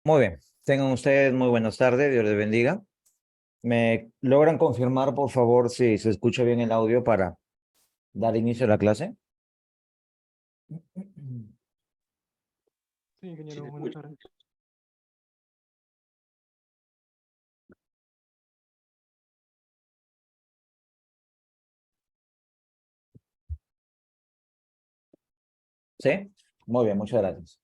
Muy bien. Tengan ustedes muy buenas tardes. Dios les bendiga. ¿Me logran confirmar, por favor, si se escucha bien el audio para dar inicio a la clase? Sí, ingeniero, buenas tardes. ¿Sí? Muy bien, muchas gracias.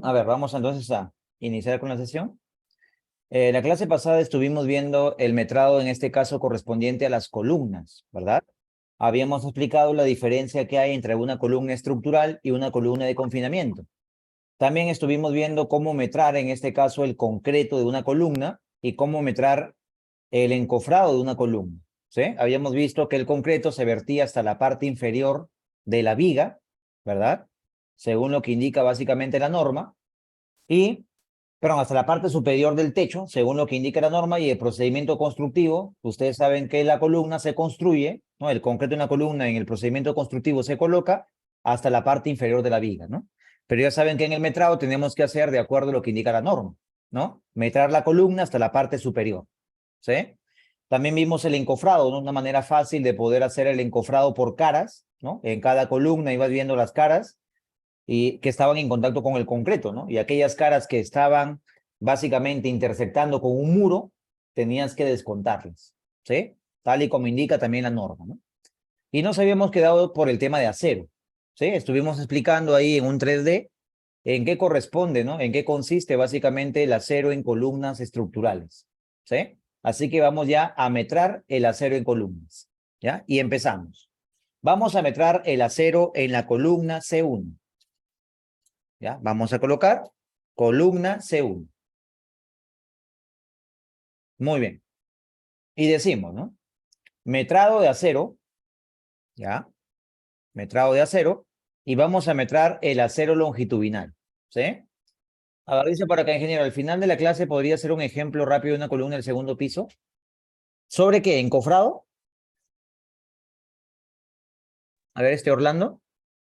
A ver, vamos entonces a iniciar con la sesión. La clase pasada estuvimos viendo el metrado, en este caso correspondiente a las columnas, ¿verdad? Habíamos explicado la diferencia que hay entre una columna estructural y una columna de confinamiento. También estuvimos viendo cómo metrar, en este caso, el concreto de una columna y cómo metrar el encofrado de una columna. ¿Sí? Habíamos visto que el concreto se vertía hasta la parte inferior de la viga, ¿verdad? Según lo que indica básicamente la norma. Perdón, hasta la parte superior del techo, según lo que indica la norma, y el procedimiento constructivo. Ustedes saben que la columna se construye, ¿no? El concreto en la columna en el procedimiento constructivo se coloca hasta la parte inferior de la viga, ¿no? Pero ya saben que en el metrado tenemos que hacer de acuerdo a lo que indica la norma, ¿no? Metrar la columna hasta la parte superior, ¿sí? También vimos el encofrado, ¿no? Una manera fácil de poder hacer el encofrado por caras, ¿no? En cada columna ibas viendo las caras y que estaban en contacto con el concreto, ¿no? Y aquellas caras que estaban básicamente intersectando con un muro, tenías que descontarlas, ¿sí? Tal y como indica también la norma, ¿no? Y nos habíamos quedado por el tema de acero, ¿sí? Estuvimos explicando ahí en un 3D en qué corresponde, ¿no? En qué consiste básicamente el acero en columnas estructurales, ¿sí? Así que vamos ya a metrar el acero en columnas, ¿ya? Y empezamos. Vamos a metrar el acero en la columna C1. ¿Ya? Vamos a colocar columna C1. Muy bien. Y decimos, ¿no? Metrado de acero, ¿ya? Metrado de acero. Y vamos a metrar el acero longitudinal, ¿sí? A ver, dice por acá, ingeniero, al final de la clase podría ser un ejemplo rápido de una columna del segundo piso. ¿Sobre qué? ¿Encofrado? A ver, Orlando.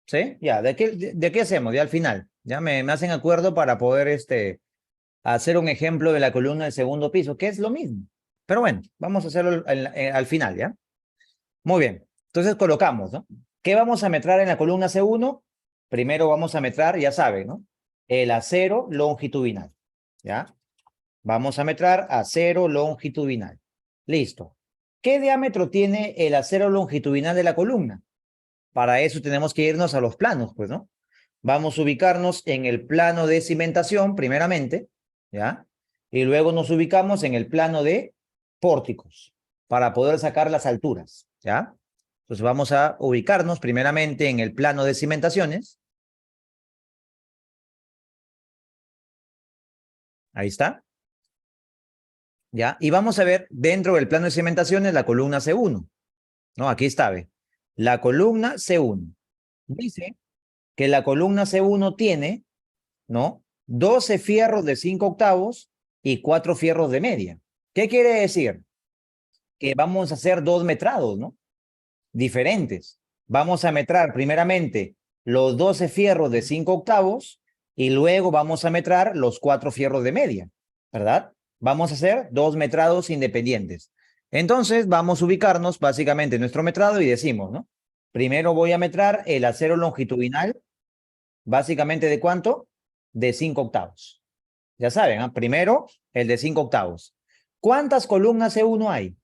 ¿Sí? Ya, ¿de qué hacemos? Ya al final. Ya me hacen acuerdo para poder hacer un ejemplo de la columna del segundo piso, que es lo mismo. Pero bueno, vamos a hacerlo al final, ¿ya? Muy bien. Entonces colocamos, ¿no? ¿Qué vamos a metrar en la columna C1? Primero vamos a metrar, ya saben, ¿no? El acero longitudinal, ¿ya? Vamos a metrar acero longitudinal. Listo. ¿Qué diámetro tiene el acero longitudinal de la columna? Para eso tenemos que irnos a los planos, pues, ¿no? Vamos a ubicarnos en el plano de cimentación, primeramente, ¿ya? Y luego nos ubicamos en el plano de pórticos, para poder sacar las alturas, ¿ya? Entonces vamos a ubicarnos primeramente en el plano de cimentaciones. Ahí está, ¿ya? Y vamos a ver dentro del plano de cimentaciones la columna C1, ¿no? Aquí está, ve. La columna C1. Dice que la columna C1 tiene, ¿no? 12 fierros de 5 octavos y 4 fierros de media. ¿Qué quiere decir? Que vamos a hacer dos metrados, ¿no? Diferentes. Vamos a metrar primeramente los 12 fierros de 5 octavos y luego vamos a metrar los 4 fierros de media, ¿verdad? Vamos a hacer dos metrados independientes. Entonces vamos a ubicarnos básicamente en nuestro metrado y decimos, ¿no? Primero voy a metrar el acero longitudinal, básicamente ¿de cuánto? De 5 octavos. Ya saben, ¿eh? Primero el de 5 octavos. ¿Cuántas columnas C1 hay?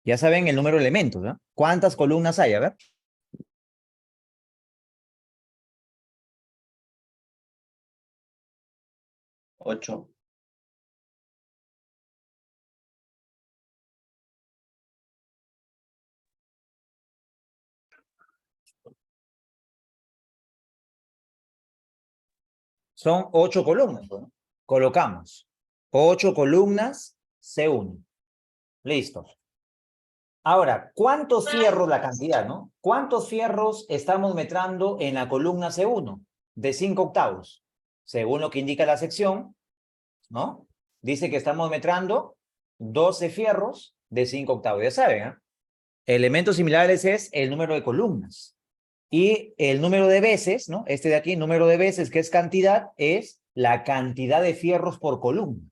Ya saben el número de elementos, ¿no? ¿Cuántas columnas hay? A ver. 8. Son 8 columnas, ¿no? Colocamos 8 columnas C1. Listo. Ahora, ¿cuántos fierros la cantidad, no? ¿Cuántos fierros estamos metrando en la columna C1? De 5 octavos. Según lo que indica la sección, ¿no? Dice que estamos metrando 12 fierros de 5 octavos. Ya saben, ¿eh? Elementos similares es el número de columnas. Y el número de veces, ¿no? Este de aquí, número de veces, que es cantidad, es la cantidad de fierros por columna,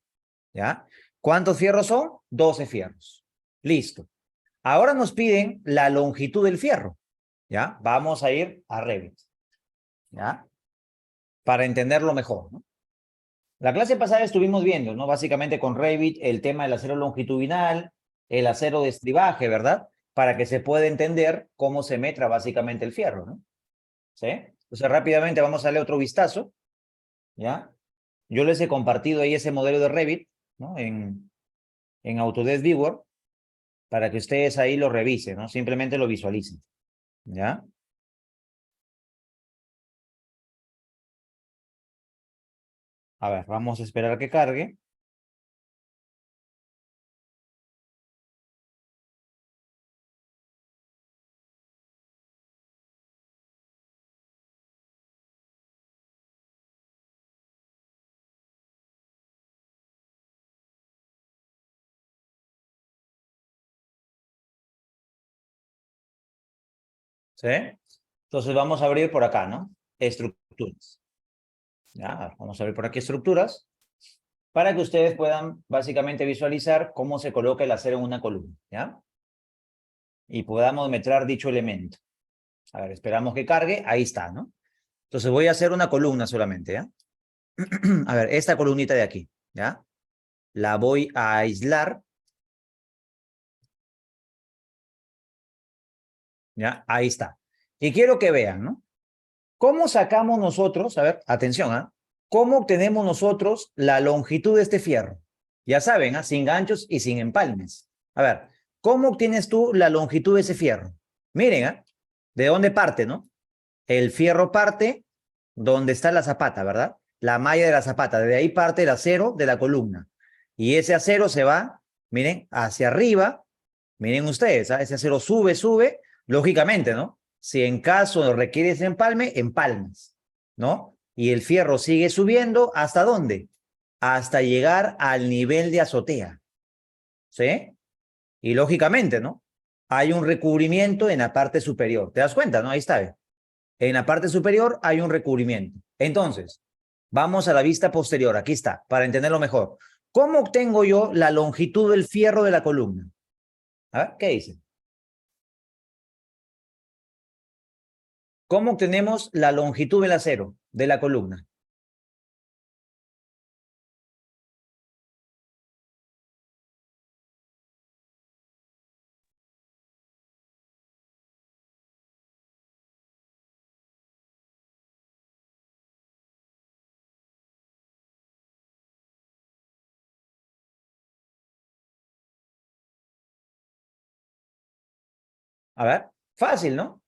¿ya? ¿Cuántos fierros son? 12 fierros. Listo. Ahora nos piden la longitud del fierro, ¿ya? Vamos a ir a Revit, ¿ya? Para entenderlo mejor, ¿no? La clase pasada estuvimos viendo, ¿no? Básicamente con Revit el tema del acero longitudinal, el acero de estribaje, ¿verdad? Para que se pueda entender cómo se metra básicamente el fierro, ¿no? ¿Sí? Entonces rápidamente vamos a darle otro vistazo, ¿ya? Yo les he compartido ahí ese modelo de Revit, ¿no? En Autodesk Viewer, para que ustedes ahí lo revisen, ¿no? Simplemente lo visualicen, ¿ya? A ver, vamos a esperar a que cargue. ¿Sí? Entonces vamos a abrir por acá, ¿no? Estructuras. Ya, vamos a abrir por aquí estructuras para que ustedes puedan básicamente visualizar cómo se coloca el acero en una columna, ¿ya? Y podamos metrar dicho elemento. A ver, esperamos que cargue. Ahí está, ¿no? Entonces voy a hacer una columna solamente, ¿ya? A ver, esta columnita de aquí, ¿ya? La voy a aislar, ¿ya? Ahí está. Y quiero que vean, ¿no? ¿Cómo sacamos nosotros, a ver, atención, ¿ah? ¿Cómo obtenemos nosotros la longitud de este fierro? Ya saben, ¿ah? Sin ganchos y sin empalmes. A ver, ¿cómo obtienes tú la longitud de ese fierro? Miren, ¿ah? ¿De dónde parte, no? El fierro parte donde está la zapata, ¿verdad? La malla de la zapata. De ahí parte el acero de la columna. Y ese acero se va, miren, hacia arriba. Miren ustedes, ¿ah? Ese acero sube, sube, lógicamente, ¿no? Si en caso requieres empalme, empalmas, ¿no? Y el fierro sigue subiendo, ¿hasta dónde? Hasta llegar al nivel de azotea, ¿sí? Y lógicamente, ¿no? Hay un recubrimiento en la parte superior. ¿Te das cuenta, no? Ahí está. En la parte superior hay un recubrimiento. Entonces, vamos a la vista posterior. Aquí está, para entenderlo mejor. ¿Cómo obtengo yo la longitud del fierro de la columna? A ver, ¿qué dice? ¿Cómo obtenemos la longitud del acero de la columna? A ver, fácil, ¿no?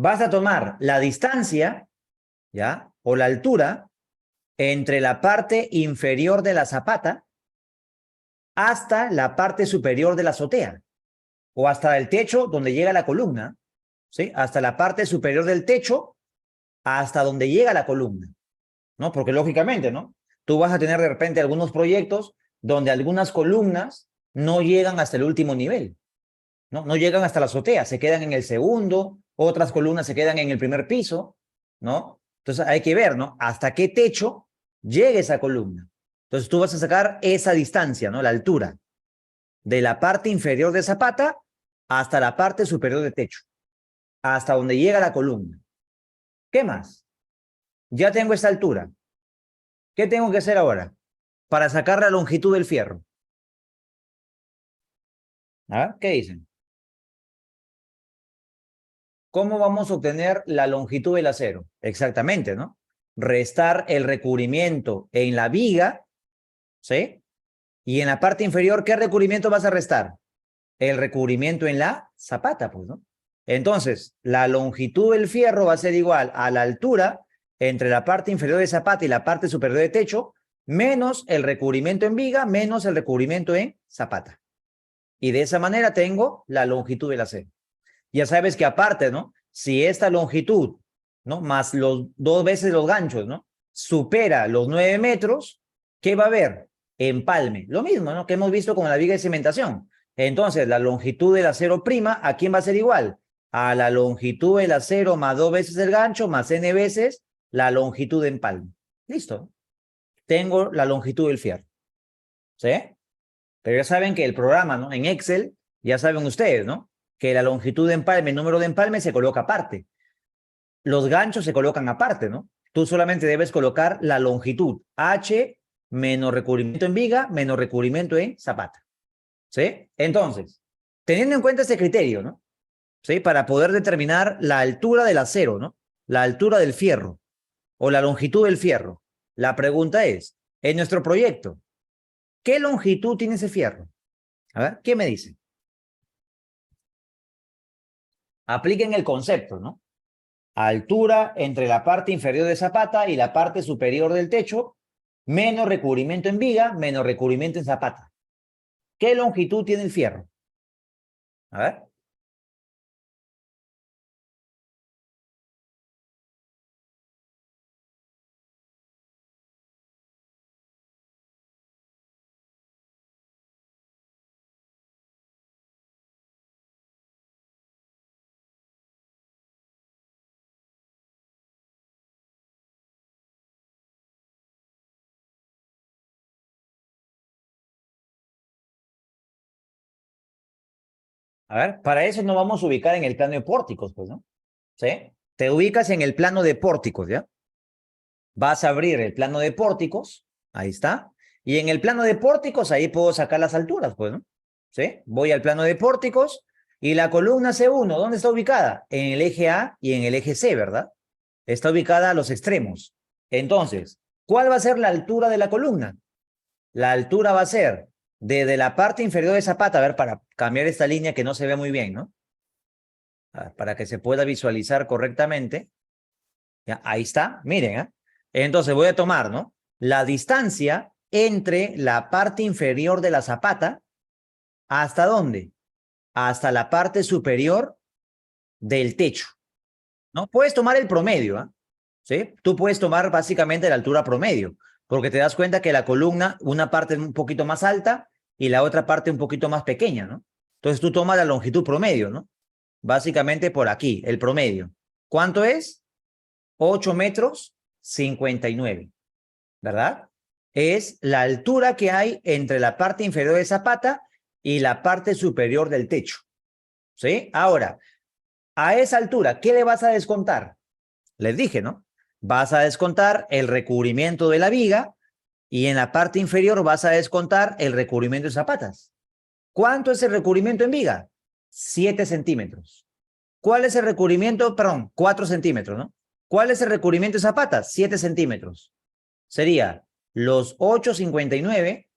Vas a tomar la distancia, ¿ya? O la altura entre la parte inferior de la zapata hasta la parte superior de la azotea o hasta el techo donde llega la columna, ¿sí? Hasta la parte superior del techo hasta donde llega la columna, ¿no? Porque lógicamente, ¿no? Tú vas a tener de repente algunos proyectos donde algunas columnas no llegan hasta el último nivel, ¿no? No llegan hasta la azotea, se quedan en el segundo, otras columnas se quedan en el primer piso, ¿no? Entonces hay que ver, ¿no? Hasta qué techo llega esa columna. Entonces tú vas a sacar esa distancia, ¿no? La altura de la parte inferior de zapata hasta la parte superior de techo, hasta donde llega la columna. ¿Qué más? Ya tengo esta altura. ¿Qué tengo que hacer ahora para sacar la longitud del fierro? ¿Ah? ¿Qué dicen? ¿Cómo vamos a obtener la longitud del acero? Exactamente, ¿no? Restar el recubrimiento en la viga, ¿sí? Y en la parte inferior, ¿qué recubrimiento vas a restar? El recubrimiento en la zapata, pues, ¿no? Entonces, la longitud del fierro va a ser igual a la altura entre la parte inferior de zapata y la parte superior de techo, menos el recubrimiento en viga, menos el recubrimiento en zapata. Y de esa manera tengo la longitud del acero. Ya sabes que aparte, ¿no? Si esta longitud, ¿no? Más los 2 veces los ganchos, ¿no? Supera los 9 metros, ¿qué va a haber? Empalme. Lo mismo, ¿no? Que hemos visto con la viga de cimentación. Entonces, la longitud del acero prima, ¿a quién va a ser igual? A la longitud del acero más 2 veces el gancho, más n veces la longitud de empalme. Listo. tengo la longitud del fierro. ¿Sí? Pero ya saben que el programa, ¿no? En Excel, ya saben ustedes, ¿no? Que la longitud de empalme, el número de empalme se coloca aparte. Los ganchos se colocan aparte, ¿no? Tú solamente debes colocar la longitud H menos recubrimiento en viga menos recubrimiento en zapata. ¿Sí? Entonces, teniendo en cuenta este criterio, ¿no? ¿Sí? Para poder determinar la altura del acero, ¿no? La altura del fierro o la longitud del fierro. La pregunta es, en nuestro proyecto, ¿qué longitud tiene ese fierro? A ver, ¿qué me dice? Apliquen el concepto, ¿no? Altura entre la parte inferior de zapata y la parte superior del techo, menos recubrimiento en viga, menos recubrimiento en zapata. ¿Qué longitud tiene el fierro? A ver. A ver, para eso nos vamos a ubicar en el plano de pórticos, pues, ¿no? ¿Sí? Te ubicas en el plano de pórticos, ¿ya? Vas a abrir el plano de pórticos, ahí está. Y en el plano de pórticos, ahí puedo sacar las alturas, pues, ¿no? ¿Sí? Voy al plano de pórticos y la columna C1, ¿dónde está ubicada? En el eje A y en el eje C, ¿verdad? Está ubicada a los extremos. Entonces, ¿cuál va a ser la altura de la columna? La altura va a ser desde la parte inferior de Zapata, a ver, para cambiar esta línea que no se ve muy bien, ¿no? Para que se pueda visualizar correctamente. Ya, ahí está, miren, ¿eh? Entonces voy a tomar, ¿no? La distancia entre la parte inferior de la zapata, ¿hasta dónde? Hasta la parte superior del techo, ¿no? Puedes tomar el promedio, ¿ah? ¿Sí? Tú puedes tomar básicamente la altura promedio, porque te das cuenta que la columna, una parte es un poquito más alta y la otra parte un poquito más pequeña, ¿no? Entonces tú tomas la longitud promedio, ¿no? Básicamente por aquí, el promedio. ¿Cuánto es? 8 metros 59, ¿verdad? Es la altura que hay entre la parte inferior de Zapata y la parte superior del techo, ¿sí? Ahora, a esa altura, ¿qué le vas a descontar? Les dije, ¿no? Vas a descontar el recubrimiento de la viga y en la parte inferior vas a descontar el recubrimiento de zapatas. ¿Cuánto es el recubrimiento en viga? 7 centímetros. ¿Cuál es el recubrimiento? Perdón, 4 centímetros, ¿no? ¿Cuál es el recubrimiento de zapatas? 7 centímetros. Sería los 8,59,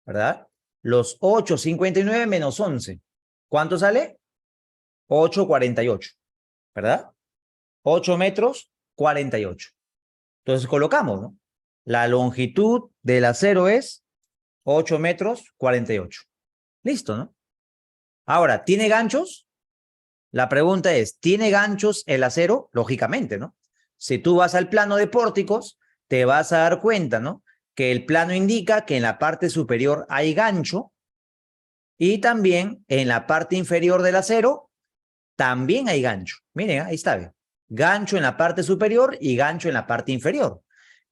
¿verdad? Los 8,59 menos 11. ¿Cuánto sale? 8,48, ¿verdad? 8 metros, 48. Entonces colocamos, ¿no? La longitud del acero es 8 metros, 48. Listo, ¿no? Ahora, ¿tiene ganchos? La pregunta es, ¿tiene ganchos el acero? Lógicamente, ¿no? Si tú vas al plano de pórticos, te vas a dar cuenta, ¿no? Que el plano indica que en la parte superior hay gancho y también en la parte inferior del acero también hay gancho. Miren, ahí está, ¿ve? Gancho en la parte superior y gancho en la parte inferior.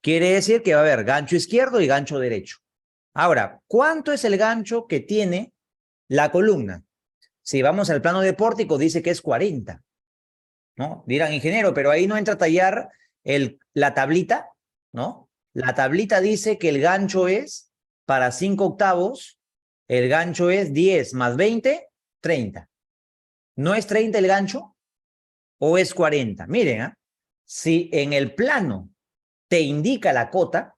Quiere decir que va a haber gancho izquierdo y gancho derecho. Ahora, ¿cuánto es el gancho que tiene la columna? Si vamos al plano de pórtico, dice que es 40, ¿no? Dirán, ingeniero, pero ahí no entra a tallar la tablita, ¿no? La tablita dice que el gancho es para 5 octavos, el gancho es 10 más 20, 30. ¿No es 30 el gancho o es 40? Miren, ¿eh? Si en el plano te indica la cota,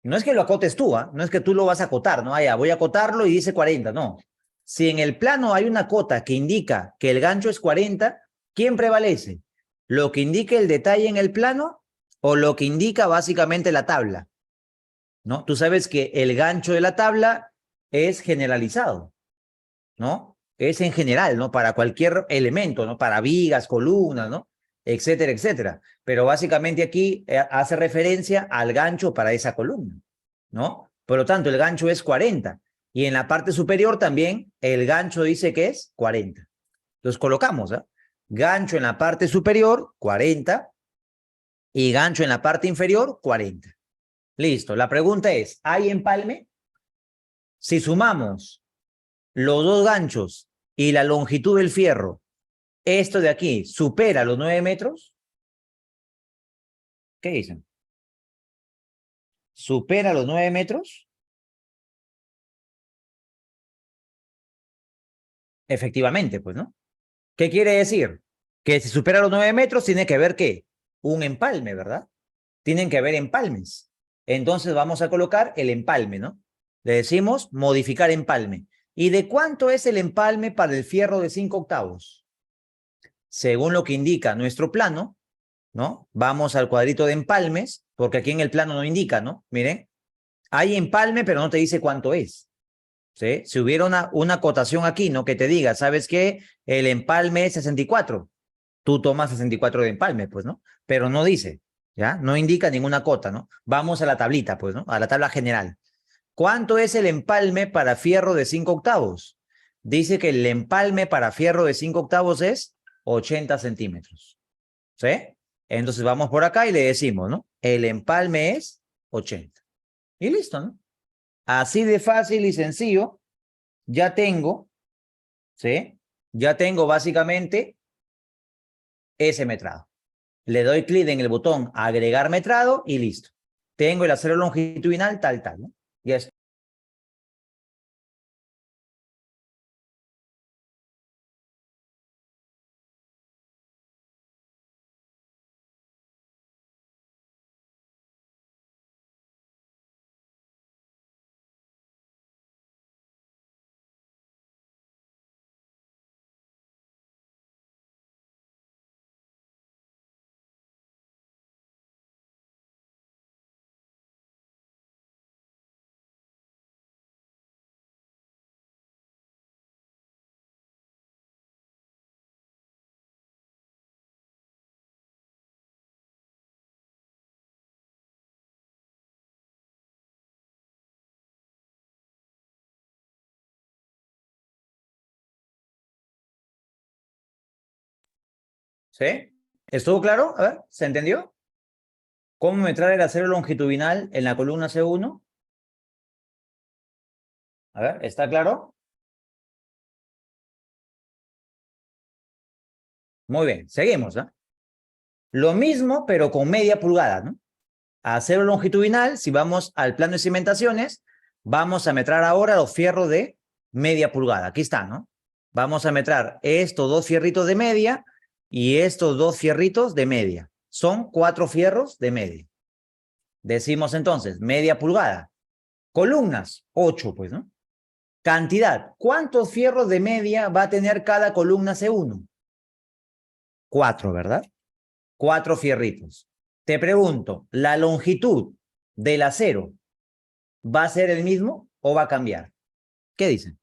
no es que lo acotes tú, ¿eh? No es que tú lo vas a acotar, ¿no? Ya, voy a acotarlo y dice 40, no. Si en el plano hay una cota que indica que el gancho es 40, ¿quién prevalece? ¿Lo que indique el detalle en el plano o lo que indica básicamente la tabla? ¿No? Tú sabes que el gancho de la tabla es generalizado, ¿no? Es en general, ¿no? Para cualquier elemento, ¿no? Para vigas, columnas, ¿no? Etcétera, etcétera. Pero básicamente aquí hace referencia al gancho para esa columna, ¿no? Por lo tanto, el gancho es 40. Y en la parte superior también el gancho dice que es 40. Entonces colocamos, ¿eh? Gancho en la parte superior, 40. Y gancho en la parte inferior, 40. Listo. La pregunta es, ¿hay empalme? Si sumamos los dos ganchos y la longitud del fierro, esto de aquí supera los 9 metros. ¿Qué dicen? ¿Supera los 9 metros? Efectivamente, pues, ¿no? ¿Qué quiere decir? Que si supera los 9 metros, tiene que haber, ¿qué? Un empalme, ¿verdad? Tienen que haber empalmes. Entonces vamos a colocar el empalme, ¿no? Le decimos modificar empalme. ¿Y de cuánto es el empalme para el fierro de 5 octavos? Según lo que indica nuestro plano, ¿no? Vamos al cuadrito de empalmes, porque aquí en el plano no indica, ¿no? Miren, hay empalme, pero no te dice cuánto es. ¿Sí? Si hubiera una acotación aquí, ¿no? Que te diga, ¿sabes qué? El empalme es 64. Tú tomas 64 de empalme, pues, ¿no? Pero no dice, ¿ya? No indica ninguna cota, ¿no? Vamos a la tablita, pues, ¿no? A la tabla general. ¿Cuánto es el empalme para fierro de 5 octavos? Dice que el empalme para fierro de 5 octavos es 80 centímetros. ¿Sí? Entonces vamos por acá y le decimos, ¿no? El empalme es 80. Y listo, ¿no? Así de fácil y sencillo, ya tengo, ¿sí? Ya tengo básicamente ese metrado. Le doy clic en el botón agregar metrado y listo. Tengo el acero longitudinal tal, ¿no? Ya está. ¿Sí? ¿Estuvo claro? A ver, ¿se entendió? ¿Cómo metrar el acero longitudinal en la columna C1? A ver, ¿está claro? Muy bien, seguimos, ¿no? Lo mismo, pero con media pulgada, ¿no? Acero longitudinal, si vamos al plano de cimentaciones, vamos a metrar ahora los fierros de media pulgada. Aquí está, ¿no? Vamos a metrar estos dos fierritos de media y estos dos fierritos de media. Son 4 fierros de media. Decimos entonces, media pulgada. Columnas, 8, pues, ¿no? Cantidad, ¿cuántos fierros de media va a tener cada columna C1? 4, ¿verdad? 4 fierritos. Te pregunto, ¿la longitud del acero va a ser el mismo o va a cambiar? ¿Qué dicen?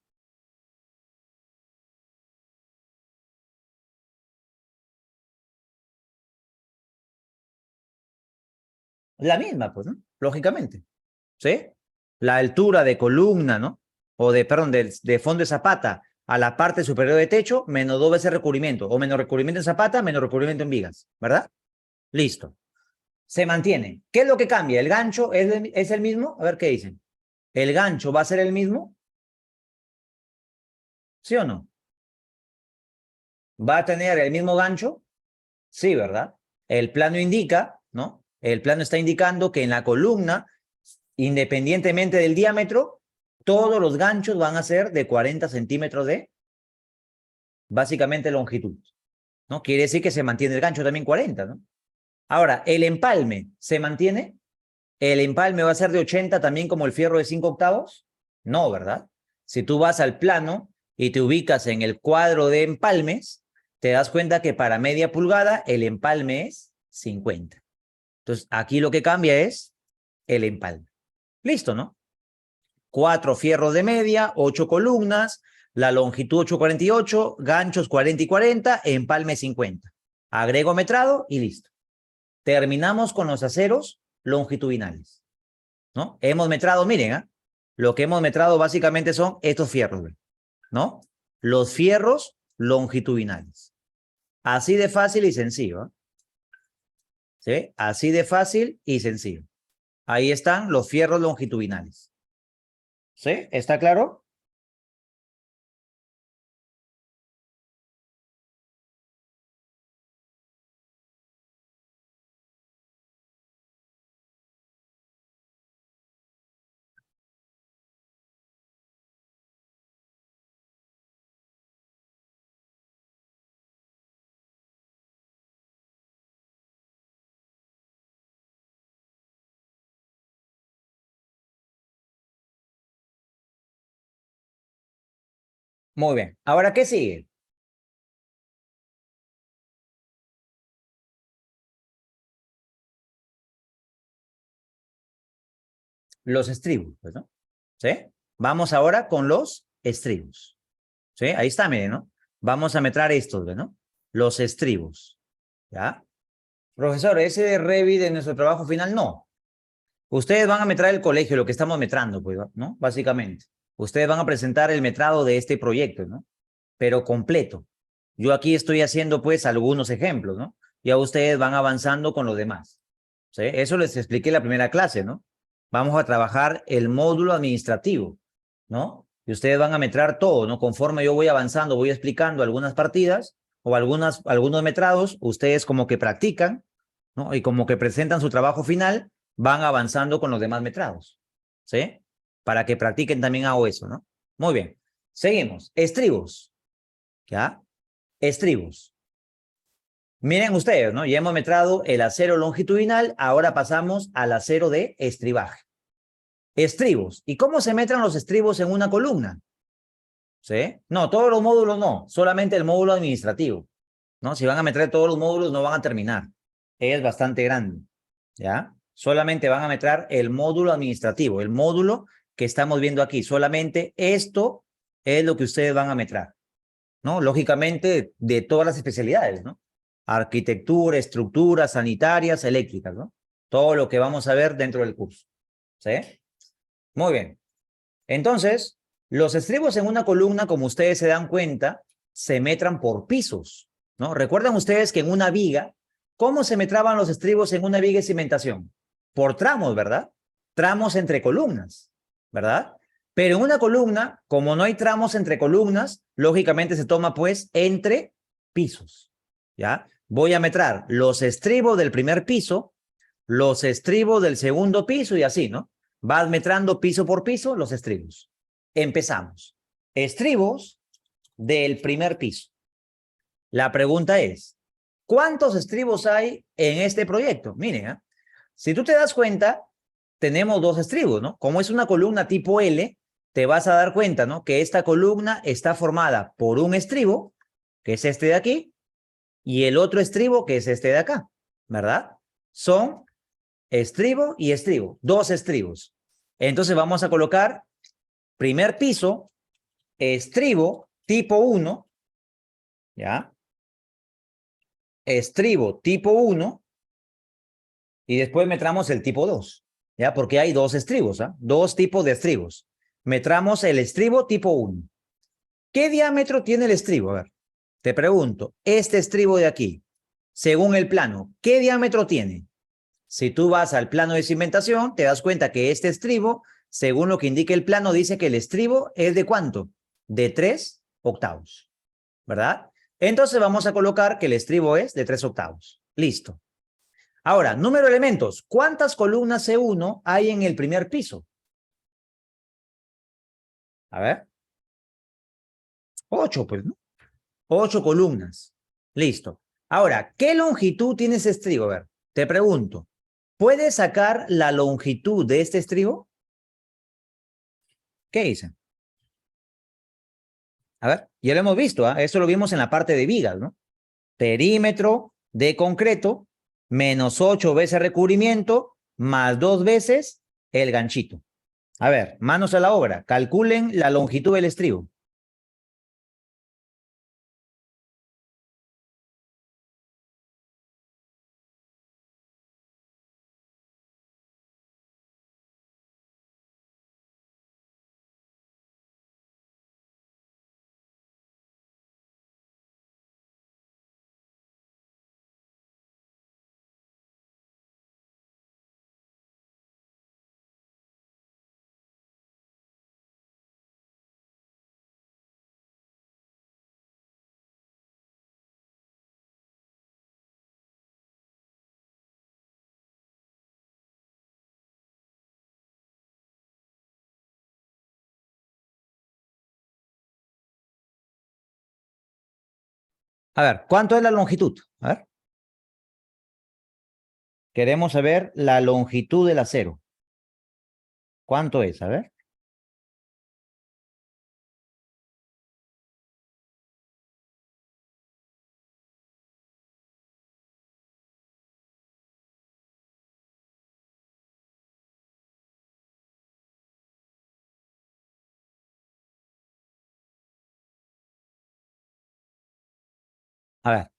La misma, pues, ¿no? Lógicamente, ¿sí? La altura de columna, ¿no? O de, perdón, de fondo de zapata a la parte superior de techo, menos 2 veces recubrimiento, o menos recubrimiento en zapata, menos recubrimiento en vigas, ¿verdad? Listo. Se mantiene. ¿Qué es lo que cambia? ¿El gancho es el mismo? A ver qué dicen. ¿El gancho va a ser el mismo? ¿Sí o no? ¿Va a tener el mismo gancho? Sí, ¿verdad? El plano indica, ¿no? El plano está indicando que en la columna, independientemente del diámetro, todos los ganchos van a ser de 40 centímetros de, básicamente, longitud, ¿no? Quiere decir que se mantiene el gancho también 40, ¿no? Ahora, ¿el empalme se mantiene? ¿El empalme va a ser de 80 también como el fierro de 5 octavos? No, ¿verdad? Si tú vas al plano y te ubicas en el cuadro de empalmes, te das cuenta que para media pulgada el empalme es 50. Entonces, aquí lo que cambia es el empalme. Listo, ¿no? 4 fierros de media, 8 columnas, la longitud 8,48, ganchos 40 y 40, empalme 50. Agrego metrado y listo. Terminamos con los aceros longitudinales, ¿no? Hemos metrado, miren, ¿eh? Lo que hemos metrado básicamente son estos fierros, ¿no? Los fierros longitudinales. Así de fácil y sencillo, ¿eh? ¿Sí? Así de fácil y sencillo. Ahí están los fierros longitudinales. ¿Sí? ¿Está claro? Muy bien. Ahora, ¿qué sigue? Los estribos, pues, ¿no? ¿Sí? Vamos ahora con los estribos. ¿Sí? Ahí está, miren, ¿no? Vamos a metrar estos, ¿no? Los estribos. ¿Ya? Profesor, ese de Revit de nuestro trabajo final, no. Ustedes van a metrar el colegio, lo que estamos metrando, pues, ¿no? Básicamente. Ustedes van a presentar el metrado de este proyecto, ¿no? Pero completo. Yo aquí estoy haciendo, pues, algunos ejemplos, ¿no? Ya ustedes van avanzando con los demás. ¿Sí? Eso les expliqué en la primera clase, ¿no? Vamos a trabajar el módulo administrativo, ¿no? Y ustedes van a metrar todo, ¿no? Conforme yo voy avanzando, voy explicando algunas partidas o algunos metrados, ustedes como que practican, ¿no? Y como que presentan su trabajo final, van avanzando con los demás metrados, ¿sí? Para que practiquen también hago eso, ¿no? Muy bien. Seguimos. Estribos, ¿ya? Estribos. Miren ustedes, ¿no? Ya hemos metrado el acero longitudinal, ahora pasamos al acero de estribaje. Estribos. ¿Y cómo se metran los estribos en una columna? ¿Sí? No, todos los módulos no, solamente el módulo administrativo, ¿no? Si van a meter todos los módulos no van a terminar. Es bastante grande, ¿ya? Solamente van a meter el módulo administrativo, el módulo que estamos viendo aquí. Solamente esto es lo que ustedes van a meter, ¿no? Lógicamente de todas las especialidades, ¿no? Arquitectura, estructuras, sanitarias, eléctricas, ¿no? Todo lo que vamos a ver dentro del curso, ¿sí? Muy bien. Entonces, los estribos en una columna, como ustedes se dan cuenta, se metran por pisos, ¿no? Recuerdan ustedes que en una viga, ¿cómo se metraban los estribos en una viga de cimentación? Por tramos, ¿verdad? Tramos entre columnas, ¿verdad? Pero en una columna, como no hay tramos entre columnas, lógicamente se toma pues entre pisos, ¿ya? Voy a metrar los estribos del primer piso, los estribos del segundo piso y así, ¿no? Vas metrando piso por piso los estribos. Empezamos. Estribos del primer piso. La pregunta es, ¿cuántos estribos hay en este proyecto? Miren, si tú te das cuenta, tenemos dos estribos, ¿no? Como es una columna tipo L, te vas a dar cuenta, ¿no? Que esta columna está formada por un estribo, que es este de aquí, y el otro estribo, que es este de acá, ¿verdad? Son estribo y estribo, dos estribos. Entonces vamos a colocar primer piso, estribo tipo 1, ¿ya? Estribo tipo 1 y después metramos el tipo 2, ¿ya? Porque hay dos estribos, ¿ah? Dos tipos de estribos. Metramos el estribo tipo 1. ¿Qué diámetro tiene el estribo? A ver, te pregunto, este estribo de aquí, según el plano, ¿qué diámetro tiene? Si tú vas al plano de cimentación, te das cuenta que este estribo, según lo que indica el plano, dice que el estribo es de ¿cuánto? De 3 octavos, ¿verdad? Entonces vamos a colocar que el estribo es de 3 octavos. Listo. Ahora, número de elementos. ¿Cuántas columnas C1 hay en el primer piso? A ver. 8, pues, ¿no? 8 columnas. Listo. Ahora, ¿qué longitud tiene ese estribo? A ver, te pregunto. ¿Puedes sacar la longitud de este estribo? ¿Qué dice? A ver, ya lo hemos visto, ¿eh? Eso lo vimos en la parte de vigas, ¿no? Perímetro de concreto menos 8 veces recubrimiento más 2 veces el ganchito. A ver, manos a la obra. Calculen la longitud del estribo. A ver, ¿cuánto es la longitud? A ver. Queremos saber la longitud del acero. ¿Cuánto es? A ver. A ver,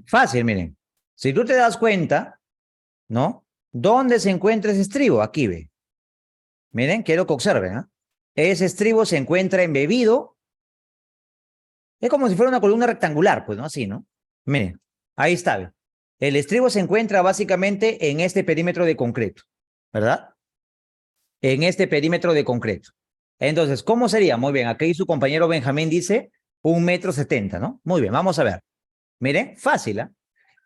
fácil, miren. Si tú te das cuenta, ¿no? ¿Dónde se encuentra ese estribo? Aquí ve. Miren, quiero que observen, ¿ah? Ese estribo se encuentra embebido. Es como si fuera una columna rectangular, pues, ¿no? Así, ¿no? Miren, ahí está. ¿Ve? El estribo se encuentra básicamente en este perímetro de concreto, ¿verdad? En este perímetro de concreto. Entonces, ¿cómo sería? Muy bien, aquí su compañero Benjamín dice 1,70 m, ¿no? Muy bien, vamos a ver. Miren, fácil, ¿ah?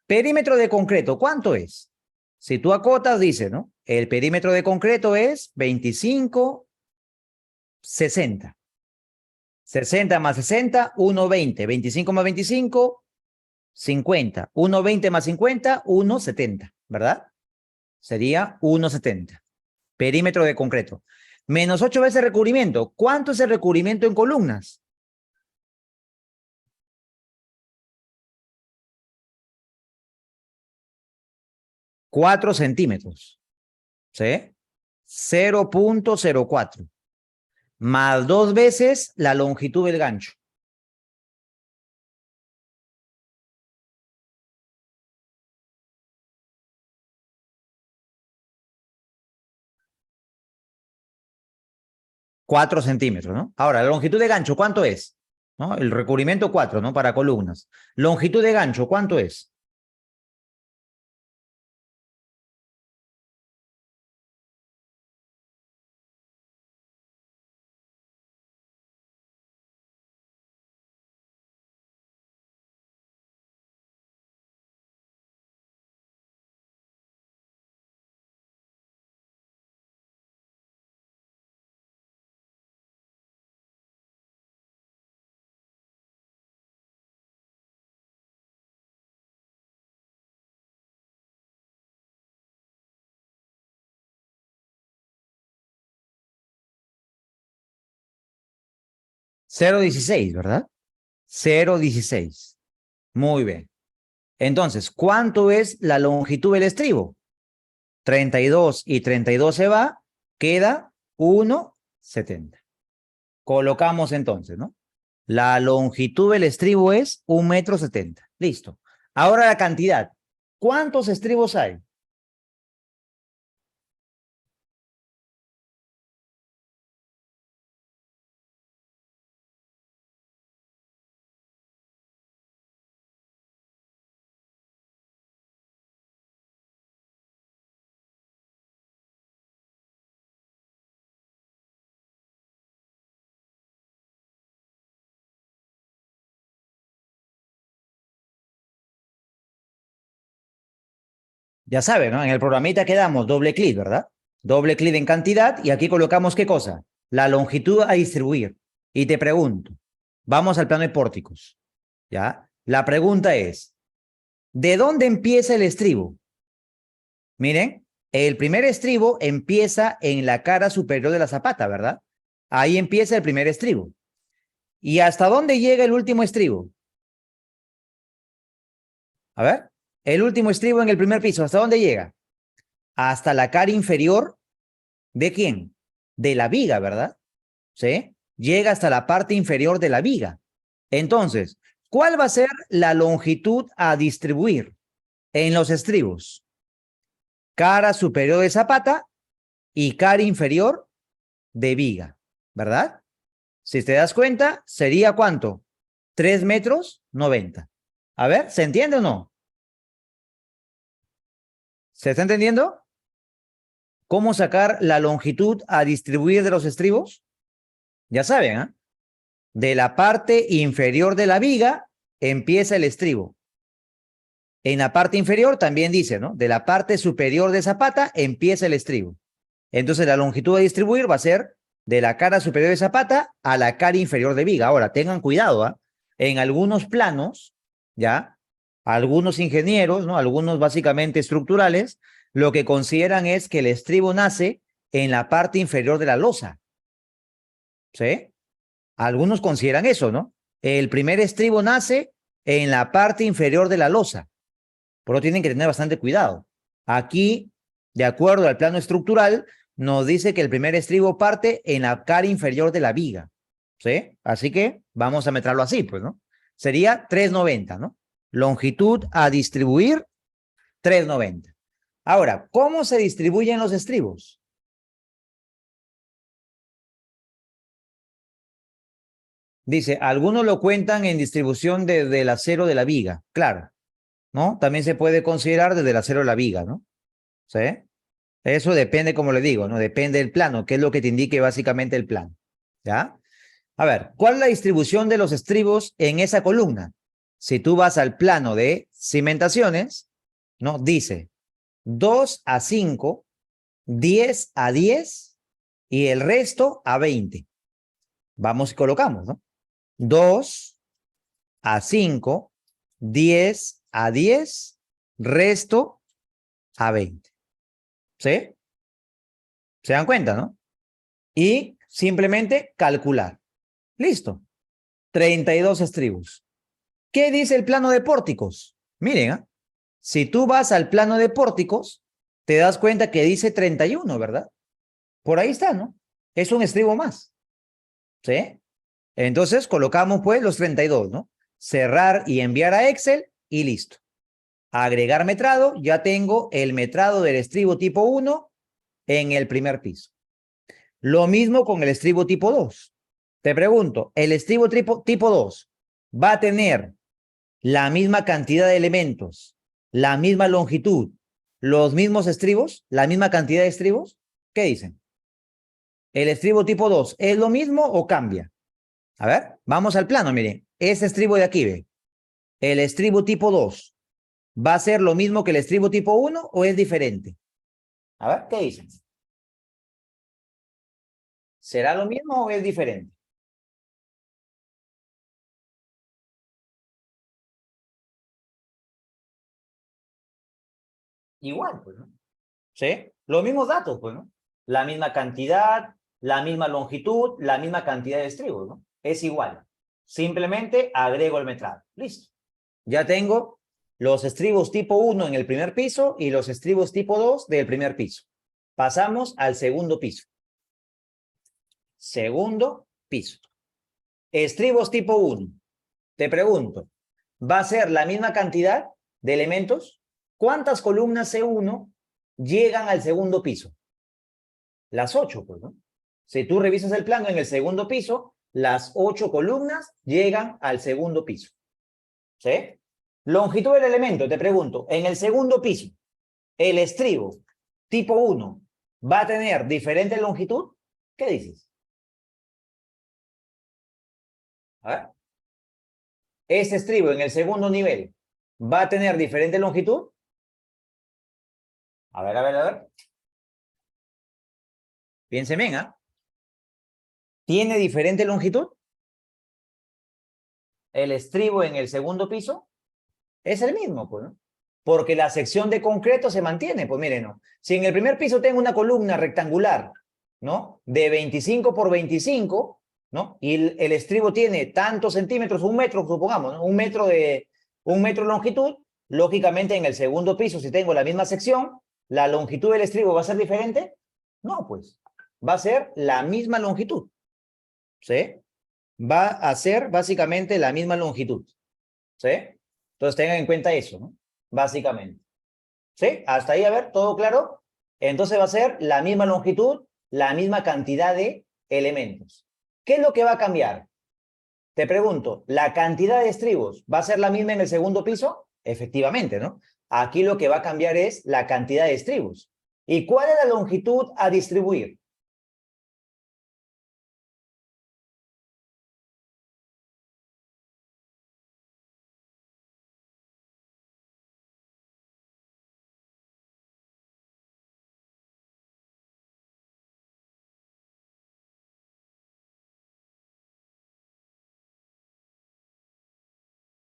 Perímetro de concreto, ¿cuánto es? Si tú acotas, dice, ¿no? El perímetro de concreto es 25, 60. 60 más 60, 1,20. 25 más 25, 50. 1,20 más 50, 1,70, ¿verdad? Sería 1,70. Perímetro de concreto. Menos 8 veces recubrimiento. ¿Cuánto es el recubrimiento en columnas? 4 centímetros. ¿Sí? 0,04. Más 2 veces la longitud del gancho. 4 centímetros, ¿no? Ahora, la longitud de gancho, ¿cuánto es? ¿No? El recubrimiento 4, ¿no? Para columnas. Longitud de gancho, ¿cuánto es? Cero dieciséis, ¿verdad? 0,16. Muy bien. Entonces, ¿cuánto es la longitud del estribo? 32 y 32 se va, queda 1,70. Colocamos entonces, ¿no? La longitud del estribo es 1,70 m. Listo. Ahora la cantidad. ¿Cuántos estribos hay? Ya saben, ¿no? En el programita quedamos doble clic, ¿verdad? Doble clic en cantidad y aquí colocamos ¿qué cosa? La longitud a distribuir. Y te pregunto, vamos al plano de pórticos, ¿ya? La pregunta es, ¿de dónde empieza el estribo? Miren, el primer estribo empieza en la cara superior de la zapata, ¿verdad? Ahí empieza el primer estribo. ¿Y hasta dónde llega el último estribo? A ver, el último estribo en el primer piso, ¿hasta dónde llega? Hasta la cara inferior. ¿De quién? De la viga, ¿verdad? ¿Sí? Llega hasta la parte inferior de la viga. Entonces, ¿cuál va a ser la longitud a distribuir en los estribos? Cara superior de zapata y cara inferior de viga, ¿verdad? Si te das cuenta, ¿sería cuánto? 3,90 m. A ver, ¿se entiende o no? ¿Se está entendiendo? ¿Cómo sacar la longitud a distribuir de los estribos? Ya saben, ¿eh? De la parte inferior de la viga empieza el estribo. En la parte inferior también dice, ¿no? De la parte superior de zapata empieza el estribo. Entonces la longitud a distribuir va a ser de la cara superior de zapata a la cara inferior de viga. Ahora, tengan cuidado, ¿ah? En algunos planos ¿ya? Algunos ingenieros, ¿no? Algunos básicamente estructurales, lo que consideran es que el estribo nace en la parte inferior de la losa, ¿sí? Algunos consideran eso, ¿no? El primer estribo nace en la parte inferior de la losa, por lo tienen que tener bastante cuidado. Aquí, de acuerdo al plano estructural, nos dice que el primer estribo parte en la cara inferior de la viga, ¿sí? Así que vamos a meterlo así, pues, ¿no? Sería 390, ¿no? Longitud a distribuir, 390. Ahora, ¿cómo se distribuyen los estribos? Dice, algunos lo cuentan en distribución desde el acero de la viga, claro, ¿no? También se puede considerar desde el acero de la viga, ¿no? ¿Sí? Eso depende, como le digo, ¿no? Depende del plano, que es lo que te indique básicamente el plano, ¿ya? A ver, ¿cuál es la distribución de los estribos en esa columna? Si tú vas al plano de cimentaciones, ¿no? Dice 2:5, 10:10 y el resto a 20. Vamos y colocamos, ¿no? 2:5, 10:10, resto a 20. ¿Sí? ¿Se dan cuenta, no? Y simplemente calcular. Listo. 32 estribos. ¿Qué dice el plano de pórticos? Miren, ¿eh? Si tú vas al plano de pórticos, te das cuenta que dice 31, ¿verdad? Por ahí está, ¿no? Es un estribo más. ¿Sí? Entonces colocamos pues los 32, ¿no? Cerrar y enviar a Excel y listo. Agregar metrado, ya tengo el metrado del estribo tipo 1 en el primer piso. Lo mismo con el estribo tipo 2. Te pregunto, ¿el estribo tipo 2 va a tener la misma cantidad de elementos, la misma longitud, los mismos estribos, la misma cantidad de estribos? ¿Qué dicen? ¿El estribo tipo 2 es lo mismo o cambia? A ver, vamos al plano, miren. Ese estribo de aquí, ve. ¿El estribo tipo 2 va a ser lo mismo que el estribo tipo 1 o es diferente? A ver, ¿qué dicen? ¿Será lo mismo o es diferente? Igual, pues, ¿no? ¿Sí? Los mismos datos, pues, ¿no? La misma cantidad, la misma longitud, la misma cantidad de estribos, ¿no? Es igual. Simplemente agrego el metrado. Listo. Ya tengo los estribos tipo 1 en el primer piso y los estribos tipo 2 del primer piso. Pasamos al segundo piso. Segundo piso. Estribos tipo 1. Te pregunto, ¿va a ser la misma cantidad de elementos? ¿Cuántas columnas C1 llegan al segundo piso? Las 8, pues, ¿no? Si tú revisas el plano en el segundo piso, las 8 columnas llegan al segundo piso. ¿Sí? Longitud del elemento, te pregunto, en el segundo piso, el estribo tipo 1 va a tener diferente longitud. ¿Qué dices? A ver. Este estribo en el segundo nivel va a tener diferente longitud. A ver, a ver, a ver. Piensen bien, ¿ah? ¿Tiene diferente longitud? El estribo en el segundo piso es el mismo, pues, ¿no? Porque la sección de concreto se mantiene, pues miren, ¿no? Si en el primer piso tengo una columna rectangular, ¿no? De 25 por 25, ¿no? Y el estribo tiene tantos centímetros, 1 metro, supongamos, ¿no? 1 metro de longitud, lógicamente en el segundo piso, si tengo la misma sección, ¿la longitud del estribo va a ser diferente? No, pues, va a ser la misma longitud, ¿sí? Va a ser básicamente la misma longitud, ¿sí? Entonces tengan en cuenta eso, ¿no? Básicamente. ¿Sí? Hasta ahí, a ver, ¿todo claro? Entonces va a ser la misma longitud, la misma cantidad de elementos. ¿Qué es lo que va a cambiar? Te pregunto, ¿la cantidad de estribos va a ser la misma en el segundo piso? Efectivamente, ¿no? Aquí lo que va a cambiar es la cantidad de estribos. ¿Y cuál es la longitud a distribuir?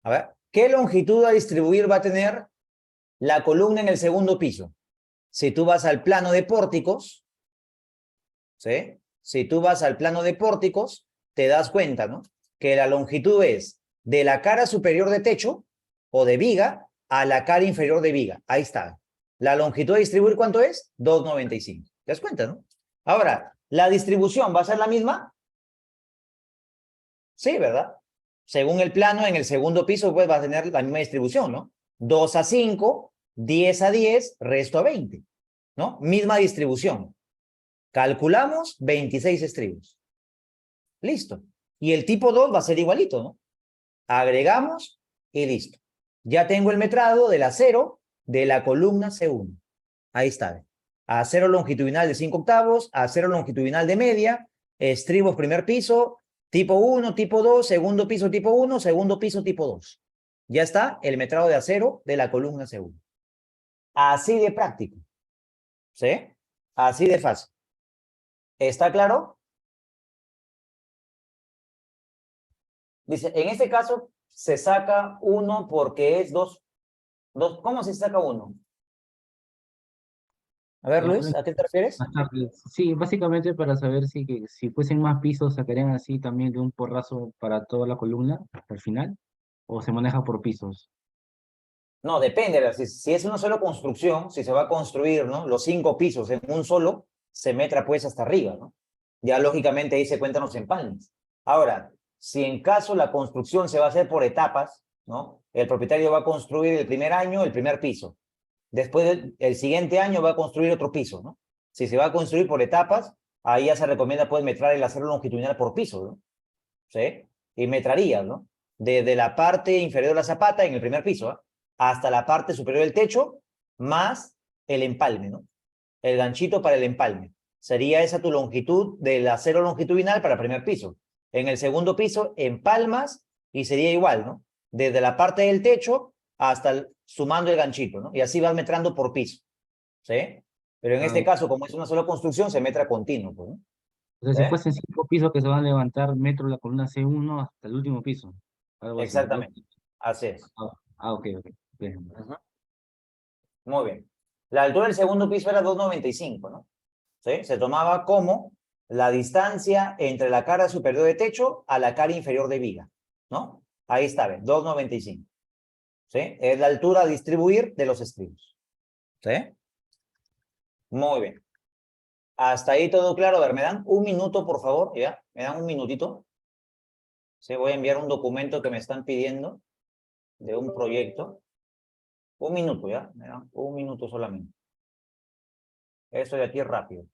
A ver. ¿Qué longitud a distribuir va a tener la columna en el segundo piso? Si tú vas al plano de pórticos, ¿sí? Si tú vas al plano de pórticos, te das cuenta, ¿no? Que la longitud es de la cara superior de techo o de viga a la cara inferior de viga. Ahí está. La longitud a distribuir, ¿cuánto es? 2,95. ¿Te das cuenta, no? Ahora, ¿la distribución va a ser la misma? Sí, ¿verdad? Según el plano, en el segundo piso, pues va a tener la misma distribución, ¿no? 2:5, 10:10, resto a 20, ¿no? Misma distribución. Calculamos 26 estribos. Listo. Y el tipo 2 va a ser igualito, ¿no? Agregamos y listo. Ya tengo el metrado del acero de la columna C1. Ahí está. Acero longitudinal de 5 octavos, acero longitudinal de media, estribos primer piso, tipo 1, tipo 2, segundo piso tipo 1, segundo piso tipo 2. Ya está el metrado de acero de la columna C1. Así de práctico. ¿Sí? Así de fácil. ¿Está claro? Dice, en este caso se saca 1 porque es 2. ¿Cómo se saca 1? A ver, Luis, ¿a qué te refieres? Más tarde. Sí, básicamente para saber si fuesen más pisos, sacarían así también de un porrazo para toda la columna hasta el final, o se maneja por pisos. No, depende. Si es una sola construcción, si se va a construir, ¿no? Los 5 pisos en un solo, se metra pues hasta arriba, ¿no? Ya lógicamente ahí se cuentan los empalmes. Ahora, si en caso la construcción se va a hacer por etapas, ¿no? El propietario va a construir el primer año el primer piso. Después el siguiente año va a construir otro piso, ¿no? Si se va a construir por etapas, ahí ya se recomienda pues metrar el acero longitudinal por piso, ¿no? ¿Sí? Y metrarías, ¿no? Desde la parte inferior de la zapata en el primer piso, ¿eh? Hasta la parte superior del techo, más el empalme, ¿no? El ganchito para el empalme. Sería esa tu longitud del acero longitudinal para el primer piso. En el segundo piso, empalmas y sería igual, ¿no? Desde la parte del techo hasta sumando el ganchito, ¿no? Y así vas metrando por piso, ¿sí? Pero en Ah, este ok. caso, como es una sola construcción, se metra continuo, pues, ¿no? O sea, ¿Sí? si fuesen 5 pisos que se van a levantar metro la columna C1 hasta el último piso, algo así. Exactamente. Así es. Ok, ok. Bien. Ujú. Muy bien. La altura del segundo piso era 2,95, ¿no? ¿Sí? Se tomaba como la distancia entre la cara superior de techo a la cara inferior de viga, ¿no? Ahí está, ¿ven? 2,95. ¿Sí? Es la altura a distribuir de los estribos. ¿Sí? Muy bien. Hasta ahí todo claro. A ver, ¿me dan un minuto, por favor? ¿Ya? ¿Me dan un minutito? Sí, voy a enviar un documento que me están pidiendo de un proyecto. Un minuto, ¿ya? ¿Me dan? Un minuto solamente. Eso de aquí es rápido.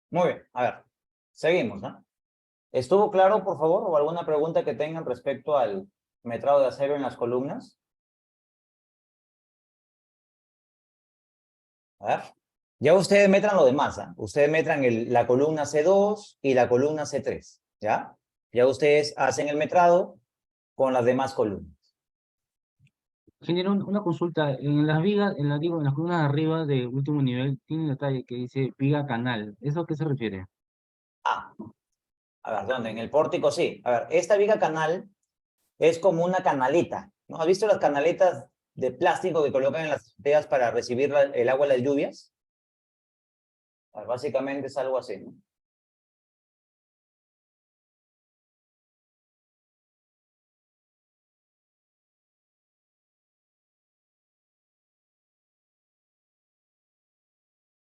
Muy bien. A ver, seguimos, ¿no? ¿Estuvo claro, por favor? ¿O alguna pregunta que tengan respecto al metrado de acero en las columnas? A ver. Ya ustedes metran lo demás, ¿ah? Ustedes metran la columna C2 y la columna C3, ¿ya? Ya ustedes hacen el metrado con las demás columnas. Genera una consulta. En las vigas, digo, en las columnas de arriba de último nivel, tiene un detalle que dice viga canal. ¿Eso a qué se refiere? Ah, a ver, ¿dónde? En el pórtico, sí. A ver, esta viga canal es como una canaleta, ¿no? ¿Has visto las canaletas de plástico que colocan en las azoteas para recibir el agua de las lluvias? A ver, básicamente es algo así, ¿no?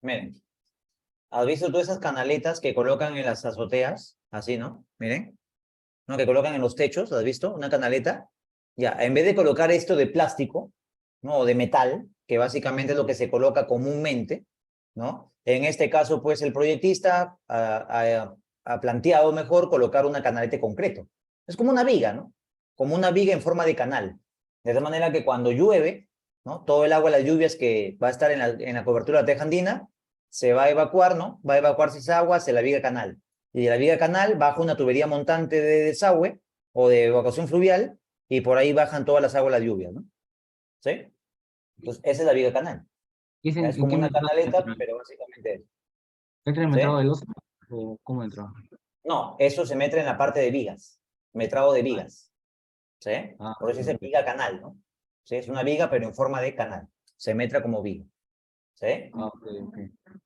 Miren, ¿has visto tú esas canaletas que colocan en las azoteas? Así, ¿no? Miren, ¿no? Que colocan en los techos, ¿has visto? Una canaleta. Ya, en vez de colocar esto de plástico, ¿no? O de metal, que básicamente es lo que se coloca comúnmente, ¿no? En este caso, pues, el proyectista ha planteado mejor colocar una canaleta de concreto. Es como una viga, ¿no? Como una viga en forma de canal. De tal manera que cuando llueve, ¿no? Todo el agua de las lluvias que va a estar en la cobertura de la teja andina, se va a evacuar, ¿no? Va a evacuarse esa agua hacia la viga canal. Y de la viga canal baja una tubería montante de desagüe o de evacuación fluvial y por ahí bajan todas las aguas de las lluvias, ¿no? ¿Sí? Entonces, esa es la viga canal. ¿Y es Ya es en como qué una metrado canaleta, entra? pero básicamente eso. ¿Entra en el ¿Sí? metrado de los o cómo entra? No, eso se mete en la parte de vigas, metrado de Ah, vigas. ¿Sí? Por ok, eso dice ok. viga canal, ¿no? ¿Sí? Es una viga, pero en forma de canal. Se metra como viga. ¿Sí? Ah, ok, ok.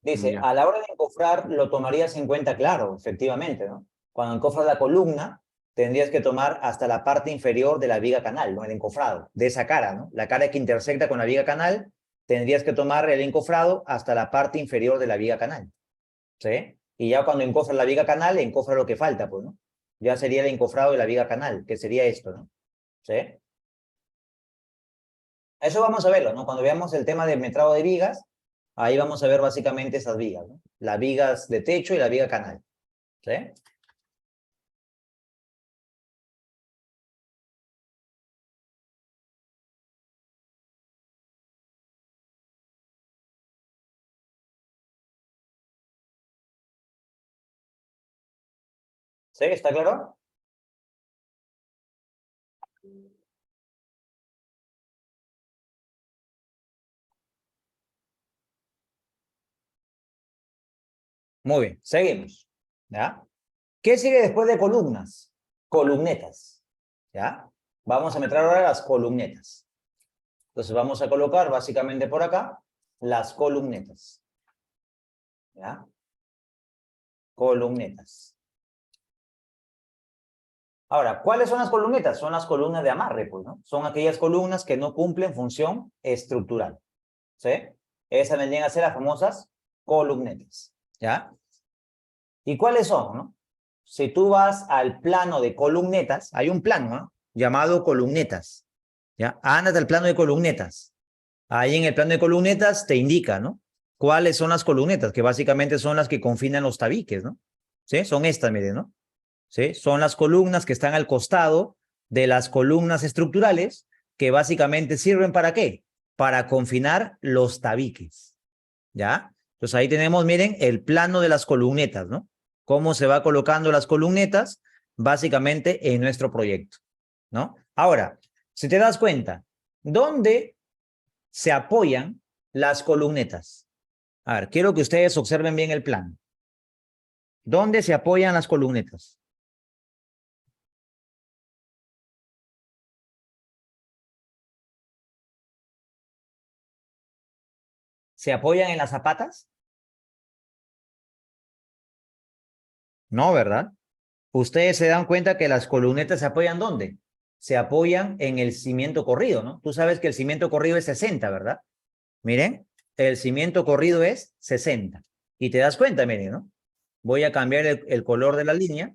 Dice, Ya. a la hora de encofrar lo tomarías en cuenta, claro, efectivamente, ¿no? Cuando encofras la columna, tendrías que tomar hasta la parte inferior de la viga canal, ¿no? El encofrado, de esa cara, ¿no? La cara que intersecta con la viga canal, tendrías que tomar el encofrado hasta la parte inferior de la viga canal, ¿sí? Y ya cuando encofras la viga canal, encofra lo que falta, pues, ¿no? Ya sería el encofrado de la viga canal, que sería esto, ¿no? ¿Sí? Eso vamos a verlo, ¿no? Cuando veamos el tema del metrado de vigas, ahí vamos a ver básicamente esas vigas, ¿no? Las vigas de techo y la viga canal, ¿sí? ¿Sí? ¿Está claro? Muy bien, seguimos, ¿ya? ¿Qué sigue después de columnas? Columnetas, ¿ya? Vamos a meter ahora las columnetas. Entonces vamos a colocar básicamente por acá las columnetas, ¿ya? Columnetas. Ahora, ¿cuáles son las columnetas? Son las columnas de amarre, pues, ¿no? Son aquellas columnas que no cumplen función estructural, ¿sí? Esas vendrían a ser las famosas columnetas, ¿ya? ¿Y cuáles son, no? Si tú vas al plano de columnetas, hay un plano, ¿no? Llamado columnetas, ¿ya? Ándate al plano de columnetas. Ahí en el plano de columnetas te indica, ¿no? ¿Cuáles son las columnetas? Que básicamente son las que confinan los tabiques, ¿no? ¿Sí? Son estas, miren, ¿no? ¿Sí? Son las columnas que están al costado de las columnas estructurales que básicamente sirven ¿para qué? Para confinar los tabiques, ¿ya? Entonces ahí tenemos, miren, el plano de las columnetas, ¿no? Cómo se va colocando las columnetas básicamente en nuestro proyecto, ¿no? Ahora, si te das cuenta, ¿dónde se apoyan las columnetas? A ver, quiero que ustedes observen bien el plano. ¿Dónde se apoyan las columnetas? ¿Se apoyan en las zapatas? No, ¿verdad? Ustedes se dan cuenta que las columnetas se apoyan ¿dónde? Se apoyan en el cimiento corrido, ¿no? Tú sabes que el cimiento corrido es 60, ¿verdad? Miren, el cimiento corrido es 60. Y te das cuenta, miren, ¿no? Voy a cambiar el color de la línea,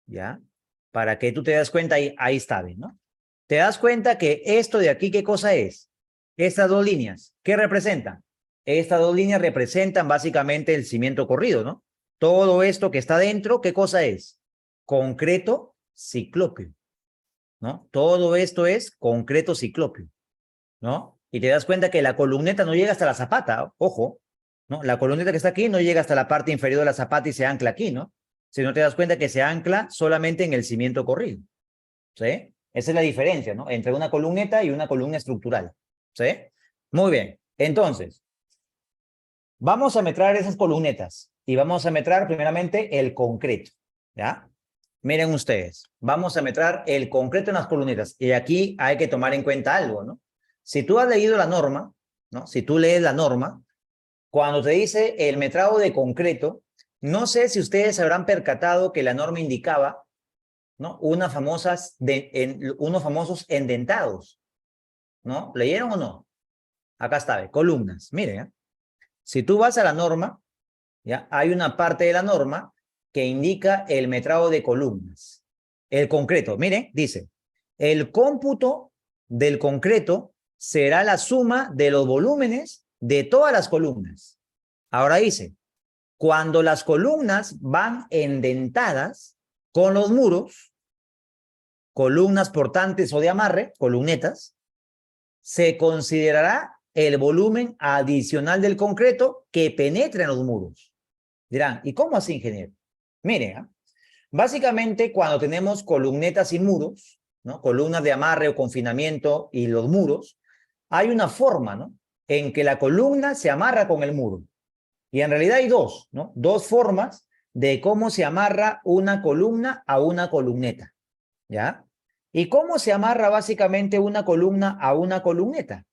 ¿ya? Para que tú te das cuenta, ahí está, ¿no? Te das cuenta que esto de aquí, ¿qué cosa es? Estas dos líneas, ¿qué representan? Estas dos líneas representan básicamente el cimiento corrido, ¿no? Todo esto que está dentro, ¿qué cosa es? Concreto ciclópeo, ¿no? Todo esto es concreto ciclópeo, ¿no? Y te das cuenta que la columneta no llega hasta la zapata, ojo, ¿no? La columneta que está aquí no llega hasta la parte inferior de la zapata y se ancla aquí, ¿no? Si no te das cuenta que se ancla solamente en el cimiento corrido, ¿sí? Esa es la diferencia, ¿no? Entre una columneta y una columna estructural, ¿sí? Muy bien. Entonces, vamos a metrar esas columnetas y vamos a metrar primeramente el concreto, ¿ya? Miren ustedes, vamos a metrar el concreto en las columnetas y aquí hay que tomar en cuenta algo, ¿no? Si tú has leído la norma, ¿no? Si tú lees la norma, cuando te dice el metrado de concreto, no sé si ustedes habrán percatado que la norma indicaba, ¿no? Unos famosos endentados, ¿no? ¿Leyeron o no? Acá está, columnas. Miren, ¿eh? Si tú vas a la norma, ¿ya? Hay una parte de la norma que indica el metrado de columnas. El concreto, miren, dice, el cómputo del concreto será la suma de los volúmenes de todas las columnas. Ahora dice, cuando las columnas van endentadas con los muros, columnas portantes o de amarre, columnetas, se considerará el volumen adicional del concreto que penetra en los muros. Dirán, ¿y cómo así, ingeniero? Miren, ¿eh? Básicamente cuando tenemos columnetas y muros, ¿no? Columnas de amarre o confinamiento y los muros, hay una forma, ¿no? En que la columna se amarra con el muro. Y en realidad hay dos, ¿no? Dos formas de cómo se amarra una columna a una columneta, ¿ya? ¿Y cómo se amarra básicamente una columna a una columneta?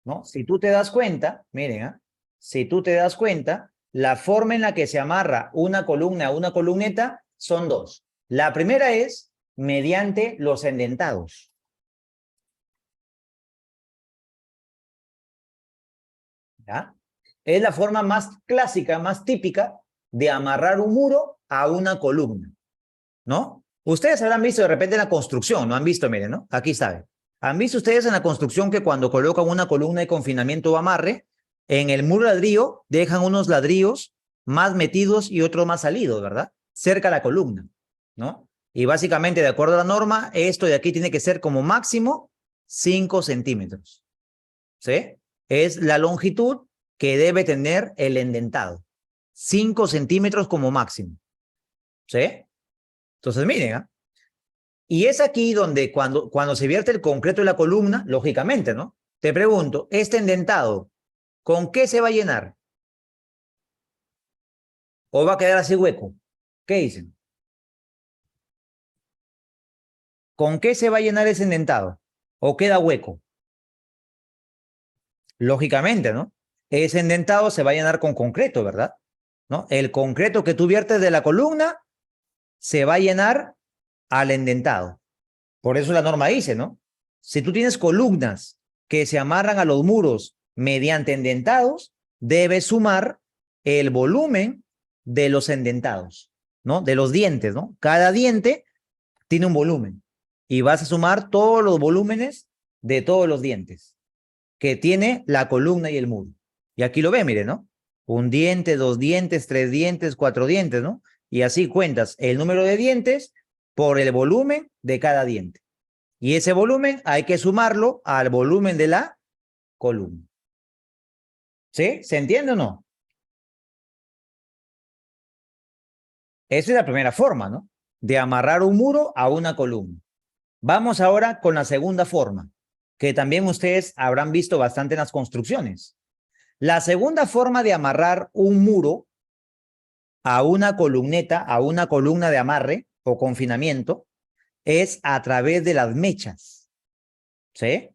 ¿No? Si tú te das cuenta, miren, ¿eh? Si tú te das cuenta, la forma en la que se amarra una columna a una columneta son dos. La primera es mediante los endentados. ¿Ya? Es la forma más clásica, más típica de amarrar un muro a una columna, ¿no? Ustedes habrán visto de repente en la construcción, ¿no? Han visto, miren, ¿no? Aquí está. ¿Han visto ustedes en la construcción que cuando colocan una columna de confinamiento o amarre, en el muro ladrillo dejan unos ladrillos más metidos y otros más salidos, ¿verdad? Cerca a la columna, ¿no? Y básicamente, de acuerdo a la norma, esto de aquí tiene que ser como máximo 5 centímetros, ¿sí? Es la longitud que debe tener el endentado. 5 centímetros como máximo, ¿sí? Entonces, miren, ¿eh? Y es aquí donde cuando se vierte el concreto en la columna, lógicamente, ¿no? Te pregunto, este endentado, ¿con qué se va a llenar? ¿O va a quedar así hueco? ¿Qué dicen? ¿Con qué se va a llenar ese endentado? ¿O queda hueco? Lógicamente, ¿no? Ese endentado se va a llenar con concreto, ¿verdad? ¿No? El concreto que tú viertes de la columna se va a llenar al endentado. Por eso la norma dice, ¿no? Si tú tienes columnas que se amarran a los muros mediante endentados, debes sumar el volumen de los endentados, ¿no? De los dientes, ¿no? Cada diente tiene un volumen y vas a sumar todos los volúmenes de todos los dientes que tiene la columna y el muro. Y aquí lo ve, mire, ¿no? Un diente, dos dientes, tres dientes, cuatro dientes, ¿no? Y así cuentas el número de dientes por el volumen de cada diente. Y ese volumen hay que sumarlo al volumen de la columna. ¿Sí? ¿Se entiende o no? Esa es la primera forma, ¿no? De amarrar un muro a una columna. Vamos ahora con la segunda forma, que también ustedes habrán visto bastante en las construcciones. La segunda forma de amarrar un muro a una columneta, a una columna de amarre o confinamiento, es a través de las mechas. ¿Sí?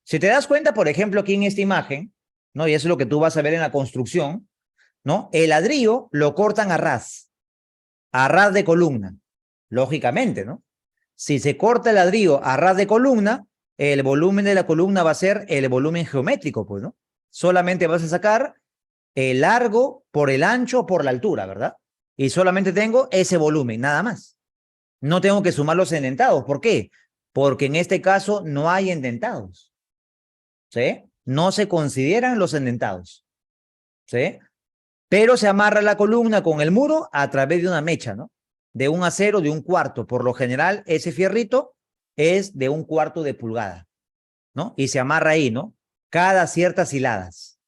Si te das cuenta, por ejemplo, aquí en esta imagen, ¿no? Y eso es lo que tú vas a ver en la construcción, ¿no? El ladrillo lo cortan a ras de columna, lógicamente, ¿no? Si se corta el ladrillo a ras de columna, el volumen de la columna va a ser el volumen geométrico, pues, ¿no? Solamente vas a sacar el largo por el ancho por la altura, ¿verdad? Y solamente tengo ese volumen, nada más. No tengo que sumar los endentados. ¿Por qué? Porque en este caso no hay endentados, ¿sí? No se consideran los endentados, ¿sí? pero se amarra la columna con el muro a través de una mecha, ¿no? De un acero de 1/4. Por lo general, ese fierrito es de 1/4 de pulgada, ¿no? Y se amarra ahí, ¿no? Cada ciertas hiladas.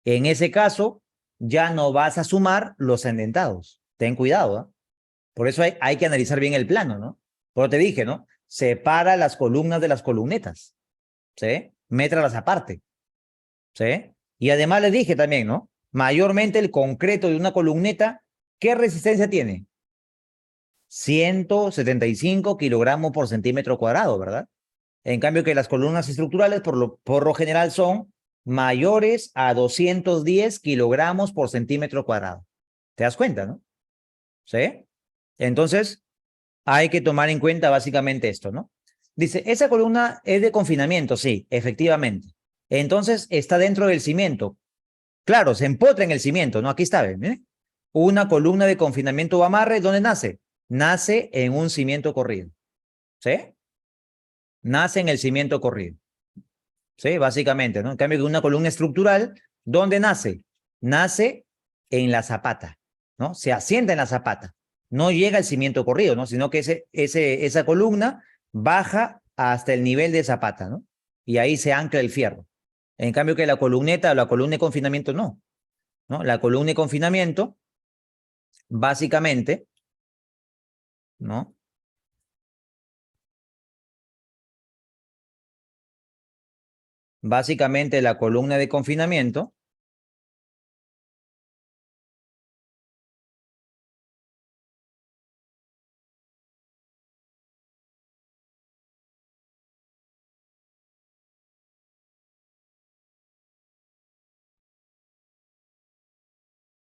En ese caso, ya no vas a sumar los endentados. Ten cuidado, ¿eh? Por eso hay que analizar bien el plano, ¿no? Por te dije, ¿no? Separa las columnas de las columnetas, ¿sí? Métralas aparte, ¿sí? Y además les dije también, ¿no? Mayormente el concreto de una columneta, ¿qué resistencia tiene? 175 kilogramos por centímetro cuadrado, ¿verdad? En cambio que las columnas estructurales por lo general son mayores a 210 kilogramos por centímetro cuadrado. ¿Te das cuenta, no? ¿Sí? Entonces, hay que tomar en cuenta básicamente esto, ¿no? Dice, esa columna es de confinamiento, sí, efectivamente. Entonces, está dentro del cimiento. Claro, se empotra en el cimiento, ¿no? Aquí está, ¿ven? Una columna de confinamiento o amarre, ¿dónde nace? Nace en un cimiento corrido, ¿sí? Nace en el cimiento corrido, ¿sí? Básicamente, ¿no? En cambio, que una columna estructural, ¿dónde nace? Nace en la zapata, ¿no? Se asienta en la zapata. No llega al cimiento corrido, ¿no? Sino que esa columna baja hasta el nivel de zapata, ¿no? Y ahí se ancla el fierro. En cambio que la columneta o la columna de confinamiento no, ¿no? La columna de confinamiento, básicamente, ¿no? Básicamente la columna de confinamiento,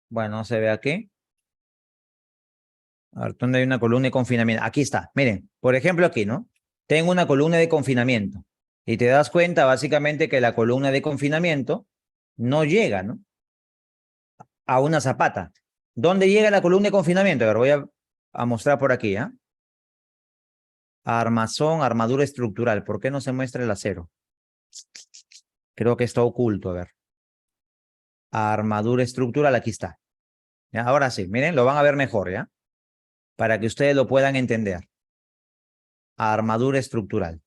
bueno, se ve aquí. A ver, ¿dónde hay una columna de confinamiento? Aquí está, miren, por ejemplo aquí, ¿no? Tengo una columna de confinamiento y te das cuenta básicamente que la columna de confinamiento no llega, ¿no? A una zapata. ¿Dónde llega la columna de confinamiento? A ver, voy a mostrar por aquí, ¿ah? Armazón, armadura estructural. ¿Por qué no se muestra el acero? Creo que está oculto, a ver. Armadura estructural, aquí está. ¿Ya? Ahora sí, miren, lo van a ver mejor, ¿ya? Para que ustedes lo puedan entender. Armadura estructural.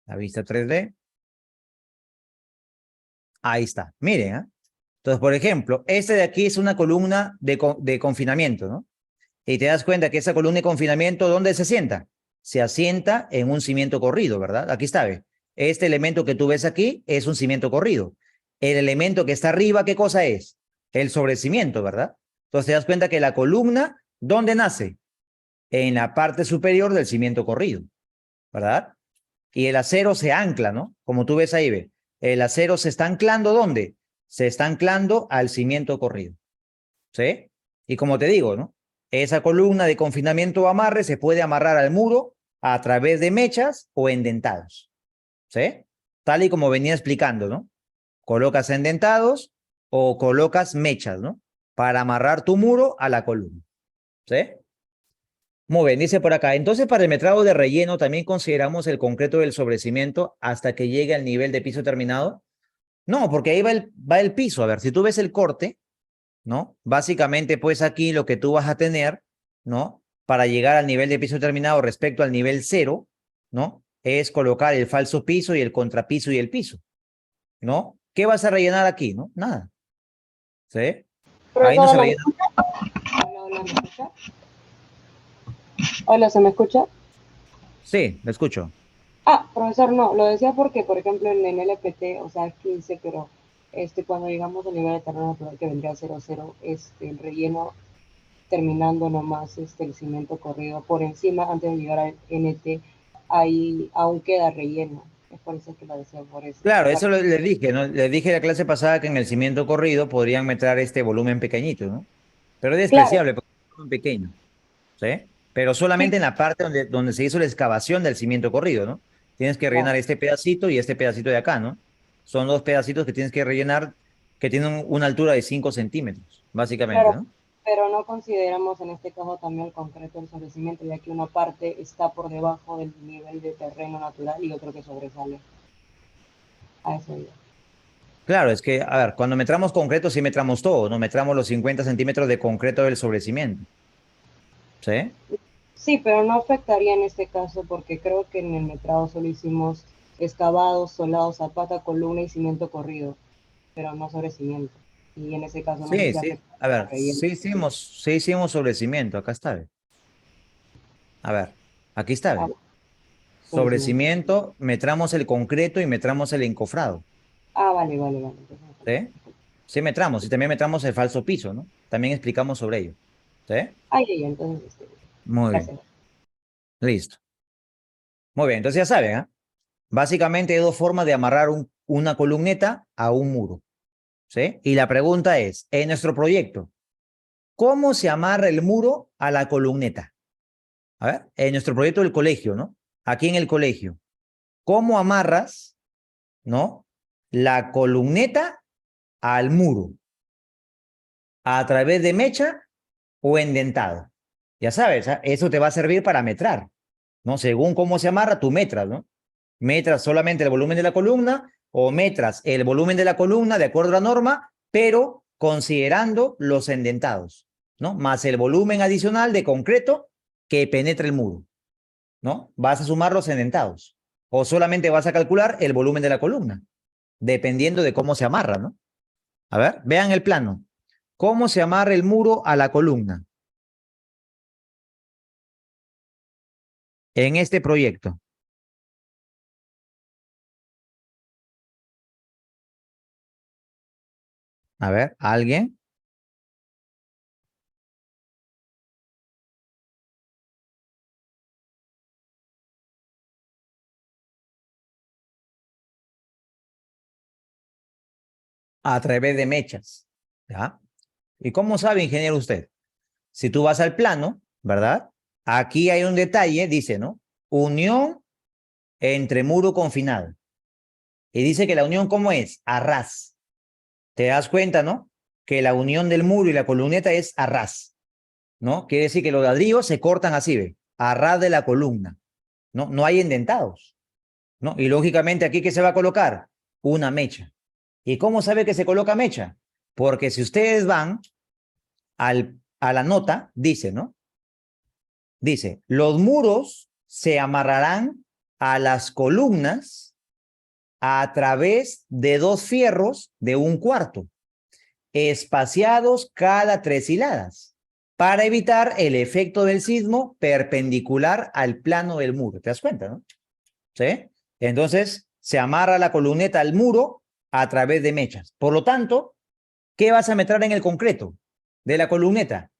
La vista 3D. Ahí está. Miren, ¿eh? Entonces, por ejemplo, este de aquí es una columna de confinamiento, ¿no? Y te das cuenta que esa columna de confinamiento, ¿dónde se asienta? Se asienta en un cimiento corrido, ¿verdad? Aquí está, ¿ve? Este elemento que tú ves aquí es un cimiento corrido. El elemento que está arriba, ¿qué cosa es? El sobrecimiento, ¿verdad? Entonces te das cuenta que la columna, ¿dónde nace? En la parte superior del cimiento corrido, ¿verdad? Y el acero se ancla, ¿no? Como tú ves ahí, ve. El acero se está anclando, ¿dónde? Se está anclando al cimiento corrido, ¿sí? Y como te digo, ¿no? Esa columna de confinamiento o amarre se puede amarrar al muro a través de mechas o endentados, ¿sí? Tal y como venía explicando, ¿no? Colocas endentados o colocas mechas, ¿no? Para amarrar tu muro a la columna, ¿sí? Muy bien, dice por acá. Entonces, para el metrado de relleno también consideramos el concreto del sobrecimiento hasta que llegue al nivel de piso terminado. No, porque ahí va el piso. A ver, si tú ves el corte, ¿no? Básicamente, pues aquí lo que tú vas a tener, ¿no? Para llegar al nivel de piso terminado respecto al nivel cero, ¿no? Es colocar el falso piso y el contrapiso y el piso, ¿no? ¿Qué vas a rellenar aquí, no? Nada, ¿sí? Ahí no Profesora, se ¿me rellena. escucha? Hola, hola, ¿me escucha? Hola, ¿se me escucha? Sí, lo escucho. Profesor, no, lo decía porque, por ejemplo, en LPT, o sea, es 15, pero cuando llegamos al nivel de terreno natural que vendría a 0,0, el relleno terminando nomás el cimiento corrido por encima, antes de llegar al NT, ahí aún queda relleno. Es por eso que lo decía, por eso. Claro, Para- eso le dije, ¿no? Le dije la clase pasada que en el cimiento corrido podrían meter este volumen pequeñito, ¿no? Pero es Claro, despreciable porque es un volumen pequeño, ¿sí? Pero sí, solamente en la parte donde se hizo la excavación del cimiento corrido, ¿no? Tienes que rellenar claro. este pedacito y este pedacito de acá, ¿no? Son dos pedacitos que tienes que rellenar que tienen una altura de 5 centímetros, básicamente, Claro, ¿no? pero no consideramos en este caso también el concreto del sobrecimiento, ya que una parte está por debajo del nivel de terreno natural y otro que sobresale. A eso iba. Claro, es que, a ver, cuando metramos concreto, sí metramos todo, ¿no? Metramos los 50 centímetros de concreto del sobrecimiento. ¿Sí? Sí, pero no afectaría en este caso porque creo que en el metrado solo hicimos excavados, solados, zapata, columna y cimiento corrido, pero no sobre cimiento. Y en ese caso no sé Sí, si sí. afecta A al ver, relleno. sí hicimos sobrecimiento. Acá está. Ve. A ver, aquí está. Ah, Ve. sobre cimiento. Sobrecimiento, metramos el concreto y metramos el encofrado. Ah, vale, vale, vale. Entonces, ¿Sí? Sí metramos. Y también metramos el falso piso, ¿no? También explicamos sobre ello. ¿Sí? ay, ay, entonces, Muy bien. gracias. Listo. Muy bien. Entonces ya saben, ¿ah? Básicamente hay dos formas de amarrar una columneta a un muro. ¿Sí? Y la pregunta es, en nuestro proyecto, ¿cómo se amarra el muro a la columneta? A ver, en nuestro proyecto del colegio, ¿no? Aquí en el colegio, ¿cómo amarras, ¿no? La columneta al muro, a través de mecha o endentado. Ya sabes, ¿ah? Eso te va a servir para metrar, ¿no? Según cómo se amarra, tú metras, ¿no? Metras solamente el volumen de la columna o metras el volumen de la columna de acuerdo a la norma, pero considerando los endentados, ¿no? Más el volumen adicional de concreto que penetra el muro, ¿no? Vas a sumar los endentados o solamente vas a calcular el volumen de la columna, dependiendo de cómo se amarra, ¿no? A ver, vean el plano. ¿Cómo se amarra el muro a la columna en este proyecto? A ver, ¿alguien? A través de mechas, ¿ya? ¿Y cómo sabe, ingeniero, usted? Si tú vas al plano, ¿verdad? Aquí hay un detalle, dice, ¿no? Unión entre muro confinado. Y dice que la unión, ¿cómo es? A ras. ¿Te das cuenta, no? Que la unión del muro y la columneta es a ras, ¿no? Quiere decir que los ladrillos se cortan así, ¿ve? A ras de la columna, ¿no? No hay indentados, ¿no? Y lógicamente aquí, ¿qué se va a colocar? Una mecha. ¿Y cómo sabe que se coloca mecha? Porque si ustedes van a la nota, dice, ¿no? Dice, los muros se amarrarán a las columnas a través de dos fierros de 1/4, espaciados cada 3 hiladas, para evitar el efecto del sismo perpendicular al plano del muro. ¿Te das cuenta, no? ¿Sí? Entonces, se amarra la columneta al muro a través de mechas. Por lo tanto, ¿qué vas a metrar en el concreto de la columneta?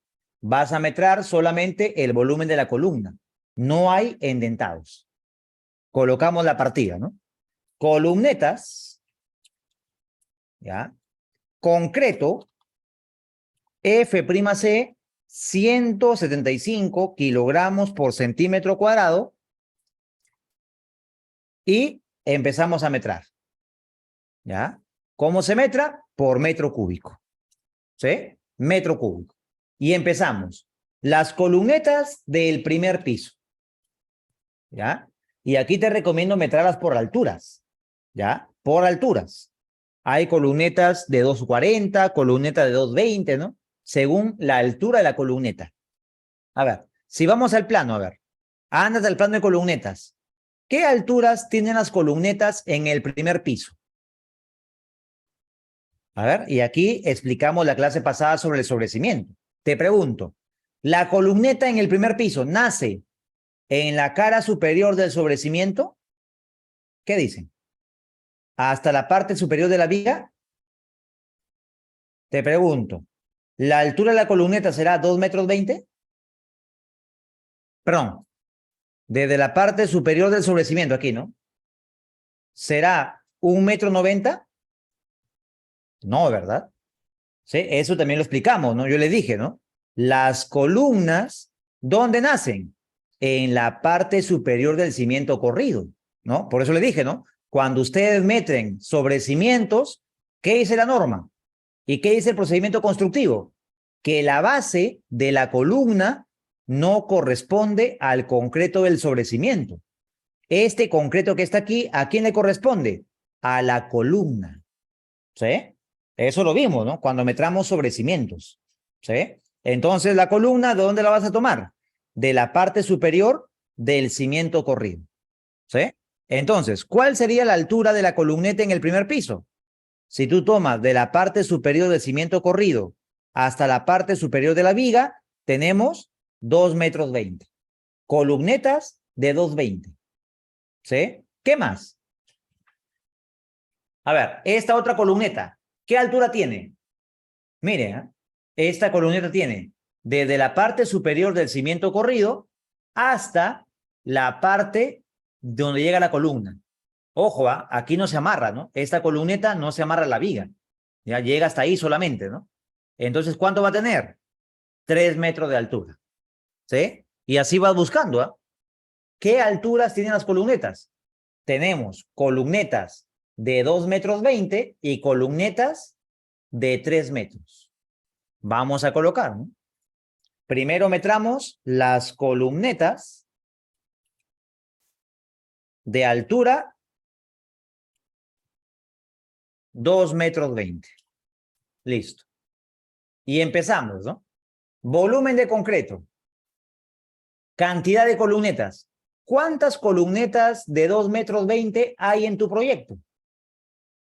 Vas a metrar solamente el volumen de la columna. No hay endentados. Colocamos la partida, ¿no? Columnetas, ¿ya? Concreto, F'C, 175 kilogramos por centímetro cuadrado y empezamos a metrar, ¿ya? ¿Cómo se metra? Por metro cúbico, ¿sí? Metro cúbico. Y empezamos. Las columnetas del primer piso, ¿ya? Y aquí te recomiendo metrarlas por alturas, ¿ya? Por alturas. Hay columnetas de 2,40, columnetas de 2,20, ¿no? Según la altura de la columneta. A ver, si vamos al plano, a ver. Andas al plano de columnetas. ¿Qué alturas tienen las columnetas en el primer piso? A ver, y aquí explicamos la clase pasada sobre el sobrecimiento. Te pregunto, ¿la columneta en el primer piso nace en la cara superior del sobrecimiento? ¿Qué dicen? ¿Hasta la parte superior de la viga? Te pregunto, ¿la altura de la columneta será 2,20 m? Perdón, desde la parte superior del sobrecimiento aquí, ¿no? ¿Será 1,90 m? No, ¿verdad? Sí, eso también lo explicamos, ¿no? Yo le dije, ¿no? Las columnas, ¿dónde nacen? En la parte superior del cimiento corrido, ¿no? Por eso le dije, ¿no? Cuando ustedes meten sobre cimientos, ¿qué dice la norma? ¿Y qué dice el procedimiento constructivo? Que la base de la columna no corresponde al concreto del sobrecimiento. Este concreto que está aquí, ¿a quién le corresponde? a la columna. ¿Sí? Eso lo vimos, ¿no? Cuando metramos sobre cimientos. ¿Sí? Entonces, la columna, ¿de dónde la vas a tomar? De la parte superior del cimiento corrido. ¿Sí? Entonces, ¿cuál sería la altura de la columneta en el primer piso? Si tú tomas de la parte superior del cimiento corrido hasta la parte superior de la viga, tenemos 2,20 m. Columnetas de 2,20 m. ¿Sí? ¿Qué más? A ver, esta otra columneta, ¿qué altura tiene? Mire, esta columneta tiene desde la parte superior del cimiento corrido hasta la parte donde llega la columna. Ojo, aquí no se amarra, ¿no? Esta columneta no se amarra a la viga. Ya llega hasta ahí solamente, ¿no? Entonces, ¿cuánto va a tener? 3 metros de altura. ¿Sí? Y así vas buscando, ¿ah? ¿Qué alturas tienen las columnetas? Tenemos columnetas de 2,20 m y columnetas de 3 metros. Vamos a colocar, ¿no? Primero metramos las columnetas de altura 2,20 m. Listo. Y empezamos, ¿no? Volumen de concreto. Cantidad de columnetas. ¿Cuántas columnetas de 2,20 m hay en tu proyecto?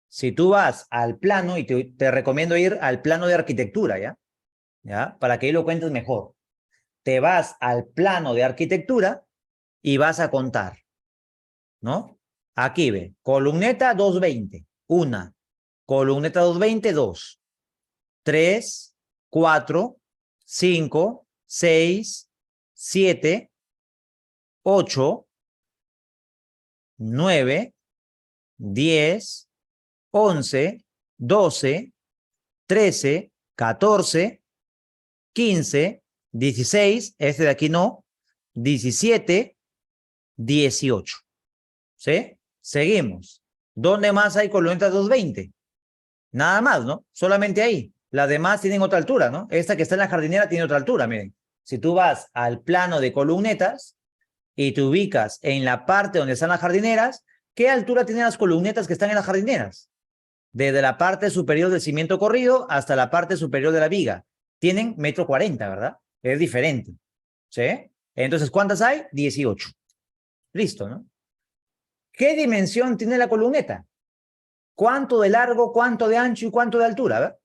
Si tú vas al plano, y te recomiendo ir al plano de arquitectura, ¿ya? ¿Ya? Para que ahí lo cuentes mejor. Te vas al plano de arquitectura y vas a contar, ¿no? Aquí ve, columneta 2,20, una, columneta 2,20, 2, 3, 4, 5, 6, 7, 8, 9, 10, 11, 12, 13, 14, 15, 16, este de aquí no, 17, 18. ¿Sí? Seguimos. ¿Dónde más hay columnetas 2,20? Nada más, ¿no? Solamente ahí. Las demás tienen otra altura, ¿no? Esta que está en la jardinera tiene otra altura, miren. Si tú vas al plano de columnetas y te ubicas en la parte donde están las jardineras, ¿qué altura tienen las columnetas que están en las jardineras? Desde la parte superior del cimiento corrido hasta la parte superior de la viga. Tienen 1,40 m, ¿verdad? Es diferente. ¿Sí? Entonces, ¿cuántas hay? 18. Listo, ¿no? ¿Qué dimensión tiene la columneta? ¿Cuánto de largo, cuánto de ancho y cuánto de altura? ¿Ver?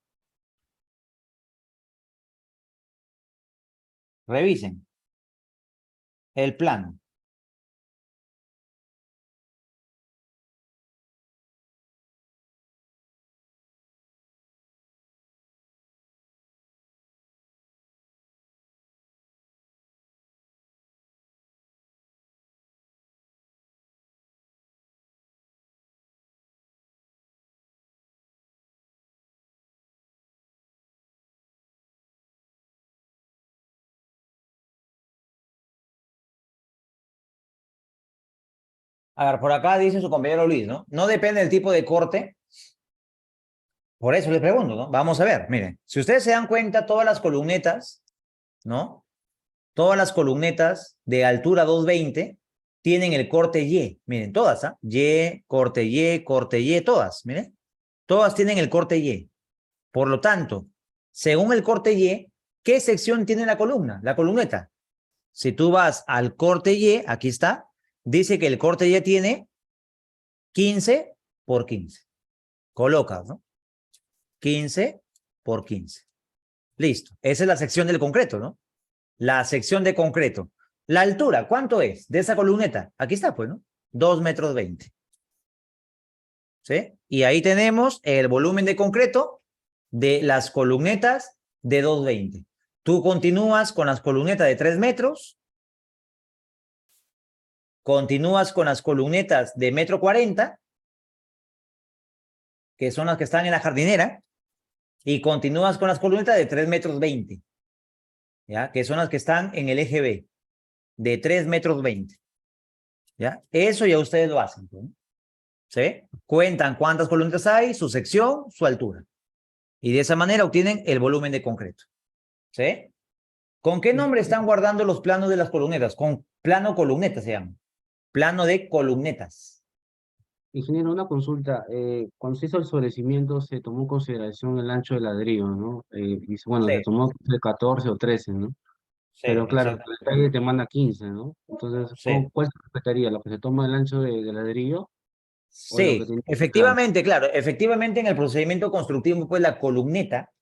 Revisen el plano. A ver, por acá dice su compañero Luis, ¿no? No depende del tipo de corte. Por eso les pregunto, ¿no? Vamos a ver, miren. Si ustedes se dan cuenta, todas las columnetas, ¿no? Todas las columnetas de altura 2,20 tienen el corte Y. Miren, todas, ¿ah? Y, corte Y, todas, miren. Todas tienen el corte Y. Por lo tanto, según el corte Y, ¿qué sección tiene la columna? La columneta. Si tú vas al corte Y, aquí está, dice que el corte Y tiene 15 por 15. Colocas, ¿no? 15 por 15. Listo. Esa es la sección del concreto, ¿no? La sección de concreto. La altura, ¿cuánto es de esa columneta? Aquí está, pues, ¿no? 2,20 m. ¿Sí? Y ahí tenemos el volumen de concreto de las columnetas de 2,20. Tú continúas con las columnetas de 3 metros, continúas con las columnetas de 1,40 m, que son las que están en la jardinera, y continúas con las columnetas de 3,20 m, ¿ya? Que son las que están en el eje B, de 3,20 m, ¿ya? Eso ya ustedes lo hacen, ¿no? ¿Sí? Cuentan cuántas columnetas hay, su sección, su altura. Y de esa manera obtienen el volumen de concreto. ¿Sí? ¿Con qué nombre están guardando los planos de las columnetas? Con plano columneta se llama. Plano de columnetas. Ingeniero, una consulta. Cuando se hizo el sobrecimiento, se tomó en consideración el ancho del ladrillo, ¿no? Bueno, se Sí, tomó de 14 o 13, ¿no? sí, Pero claro, exacto. la calle te manda 15, ¿no? Entonces, Sí. ¿cuál se respetaría? ¿Lo que se toma el ancho de ladrillo o lo que Sí, tiene el plano? efectivamente, claro, efectivamente en el procedimiento constructivo, pues la columneta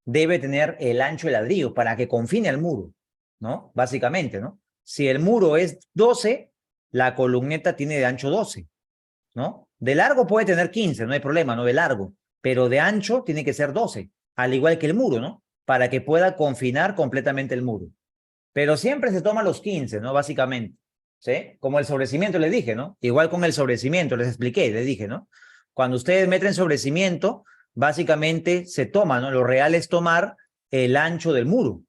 debe tener el ancho de ladrillo para que confine al muro, ¿no? Básicamente, ¿no? Si el muro es 12, la columneta tiene de ancho 12, ¿no? De largo puede tener 15, no hay problema, ¿no? De largo, pero de ancho tiene que ser 12, al igual que el muro, ¿no? Para que pueda confinar completamente el muro. Pero siempre se toma los 15, ¿no? Básicamente, ¿sí? Como el sobrecimiento les dije, ¿no? Igual con el sobrecimiento, les expliqué, les dije, ¿no? Cuando ustedes meten sobrecimiento, básicamente se toma, ¿no? Lo real es tomar el ancho del muro.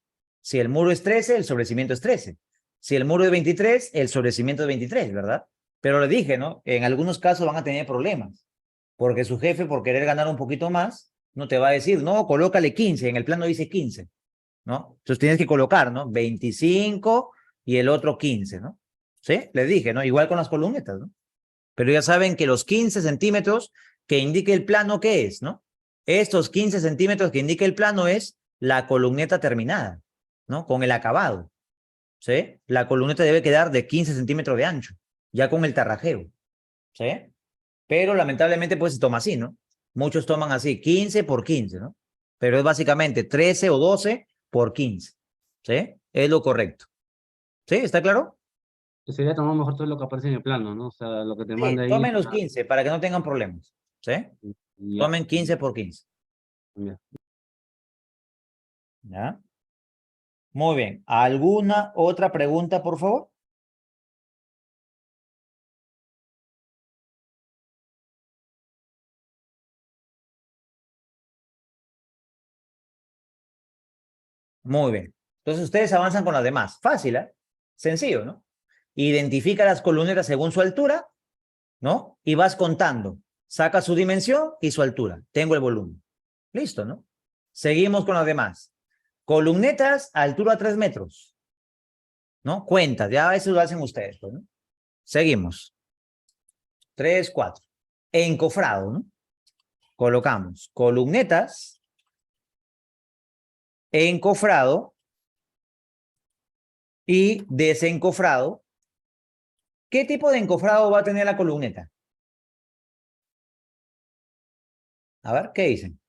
Si el muro es 13, el sobrecimiento es 13. Si el muro es 23, el sobrecimiento es 23, ¿verdad? Pero les dije, ¿no? En algunos casos van a tener problemas, porque su jefe, por querer ganar un poquito más, no te va a decir, no, colócale 15, en el plano dice 15. ¿No? Entonces tienes que colocar, ¿no? 25 y el otro 15, ¿no? ¿Sí? Les dije, ¿no? Igual con las columnetas, ¿no? Pero ya saben que los 15 centímetros que indique el plano, ¿qué es, no? Estos 15 centímetros que indica el plano es la columneta terminada, ¿no? Con el acabado, ¿sí? La columneta debe quedar de 15 centímetros de ancho, ya con el tarrajeo, ¿sí? Pero lamentablemente pues se toma así, ¿no? Muchos toman así, 15 por 15, ¿no? Pero es básicamente 13 o 12 por 15, ¿sí? Es lo correcto. ¿Sí? ¿Está claro? Sería tomar mejor todo lo que aparece en el plano, ¿no? O sea, lo que te Sí, manda ahí. tomen los 15 para que no tengan problemas, ¿sí? Ya, Tomen 15 por 15, ya. ¿ya? Muy bien. ¿Alguna otra pregunta, por favor? Muy bien. Entonces ustedes avanzan con las demás. Fácil, ¿eh? Sencillo, ¿no? Identifica las columnetas según su altura, ¿no? Y vas contando. Saca su dimensión y su altura. Tengo el volumen. Listo, ¿no? Seguimos con las demás. Columnetas, altura 3 metros, ¿no? Cuentas, ya eso lo hacen ustedes, pues, ¿no? Seguimos. 3, 4. Encofrado, ¿no? Colocamos columnetas, encofrado y desencofrado. ¿Qué tipo de encofrado va a tener la columneta? A ver, ¿qué dicen?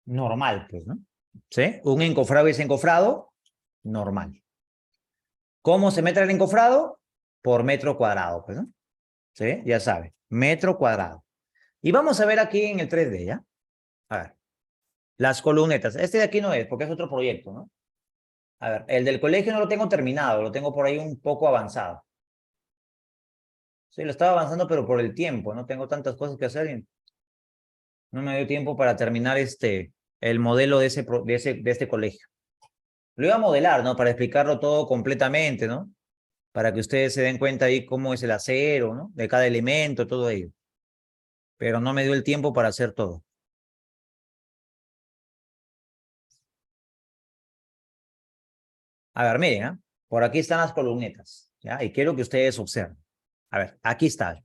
Normal, pues, ¿no? ¿Sí? Un encofrado y desencofrado, normal. ¿Cómo se mete el encofrado? Por metro cuadrado, pues, ¿no? ¿Sí? Ya sabe, metro cuadrado. Y vamos a ver aquí en el 3D, ¿ya? A ver, las columnetas. Este de aquí no es, porque es otro proyecto, ¿no? A ver, el del colegio no lo tengo terminado, lo tengo por ahí un poco avanzado. Sí, lo estaba avanzando, pero por el tiempo, no tengo tantas cosas que hacer y no me dio tiempo para terminar el modelo de este colegio. Lo iba a modelar, ¿no? Para explicarlo todo completamente, ¿no? Para que ustedes se den cuenta ahí cómo es el acero, ¿no? De cada elemento, todo ello. Pero no me dio el tiempo para hacer todo. A ver, miren, ¿eh? Por aquí están las columnetas, ¿ya? Y quiero que ustedes observen. A ver, aquí está.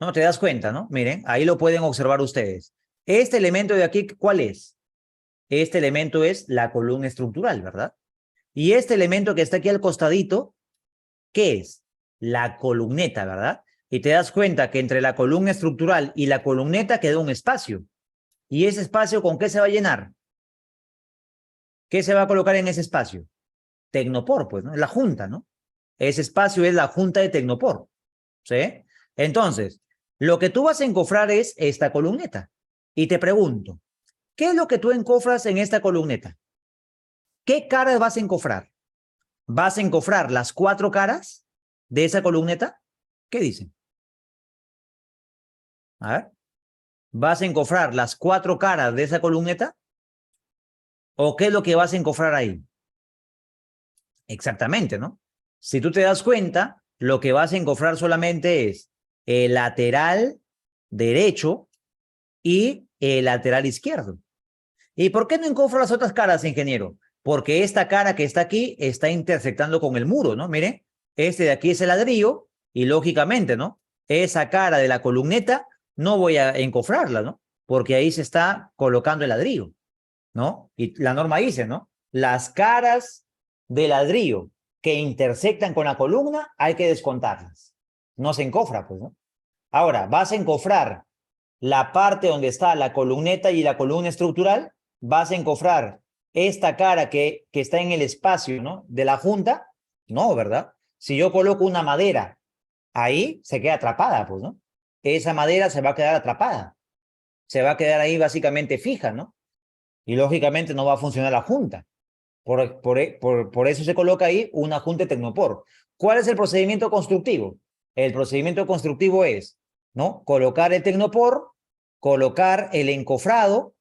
No, te das cuenta, ¿no? Miren, ahí lo pueden observar ustedes. Este elemento de aquí, ¿cuál es? Este elemento es la columna estructural, ¿verdad? Y este elemento que está aquí al costadito, ¿qué es? La columneta, ¿verdad? Y te das cuenta que entre la columna estructural y la columneta quedó un espacio. ¿Y ese espacio con qué se va a llenar? ¿Qué se va a colocar en ese espacio? Tecnopor, pues, ¿no? La junta, ¿no? Ese espacio es la junta de Tecnopor, ¿sí? Entonces, lo que tú vas a encofrar es esta columneta. Y te pregunto, ¿qué es lo que tú encofras en esta columneta? ¿Qué caras vas a encofrar? ¿Vas a encofrar las 4 caras de esa columneta? ¿Qué dicen? A ver, ¿vas a encofrar las 4 caras de esa columneta? ¿O qué es lo que vas a encofrar ahí? Exactamente, ¿no? Si tú te das cuenta, lo que vas a encofrar solamente es el lateral derecho y el lateral izquierdo. ¿Y por qué no encofra las otras caras, ingeniero? Porque esta cara que está aquí está intersectando con el muro, ¿no? Mire, este de aquí es el ladrillo y lógicamente, ¿no? Esa cara de la columneta no voy a encofrarla, ¿no? Porque ahí se está colocando el ladrillo, ¿no? Y la norma dice, ¿no? Las caras de ladrillo que intersectan con la columna hay que descontarlas. No se encofra, pues, ¿no? Ahora, vas a encofrar la parte donde está la columneta y la columna estructural, vas a encofrar esta cara que está en el espacio, ¿no? De la junta, no, ¿verdad? Si yo coloco una madera ahí, se queda atrapada, pues, ¿no? Esa madera se va a quedar atrapada, se va a quedar ahí básicamente fija, ¿no? Y lógicamente no va a funcionar la junta. Por eso se coloca ahí una junta de tecnopor. ¿Cuál es el procedimiento constructivo? El procedimiento constructivo es, ¿no? Colocar el tecnopor, colocar el encofrado,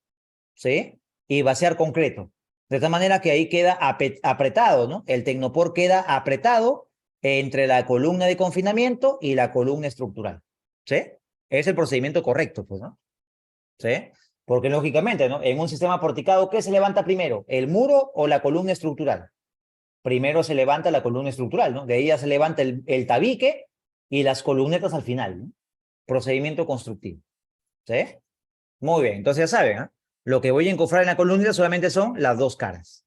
¿sí? Y vaciar concreto. De tal manera que ahí queda apretado, ¿no? El tecnopor queda apretado entre la columna de confinamiento y la columna estructural, ¿sí? Es el procedimiento correcto, pues, ¿no? ¿Sí? Porque lógicamente, ¿no? En un sistema porticado, ¿qué se levanta primero? ¿El muro o la columna estructural? Primero se levanta la columna estructural, ¿no? De ahí ya se levanta el tabique y las columnetas al final, ¿no? Procedimiento constructivo. ¿Sí? Muy bien, entonces ya saben, ¿eh? Lo que voy a encofrar en la columna solamente son las dos caras.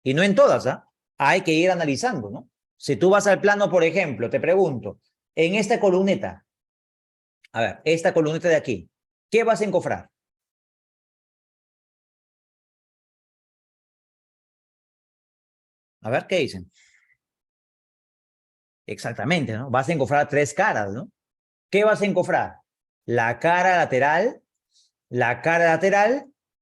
Y no en todas, ¿ah? Hay que ir analizando, ¿no? Si tú vas al plano, por ejemplo, te pregunto, en esta columneta, a ver, esta columneta de aquí, ¿qué vas a encofrar? A ver, ¿qué dicen? Exactamente, ¿no? Vas a encofrar tres caras, ¿no? ¿Qué vas a encofrar? La cara lateral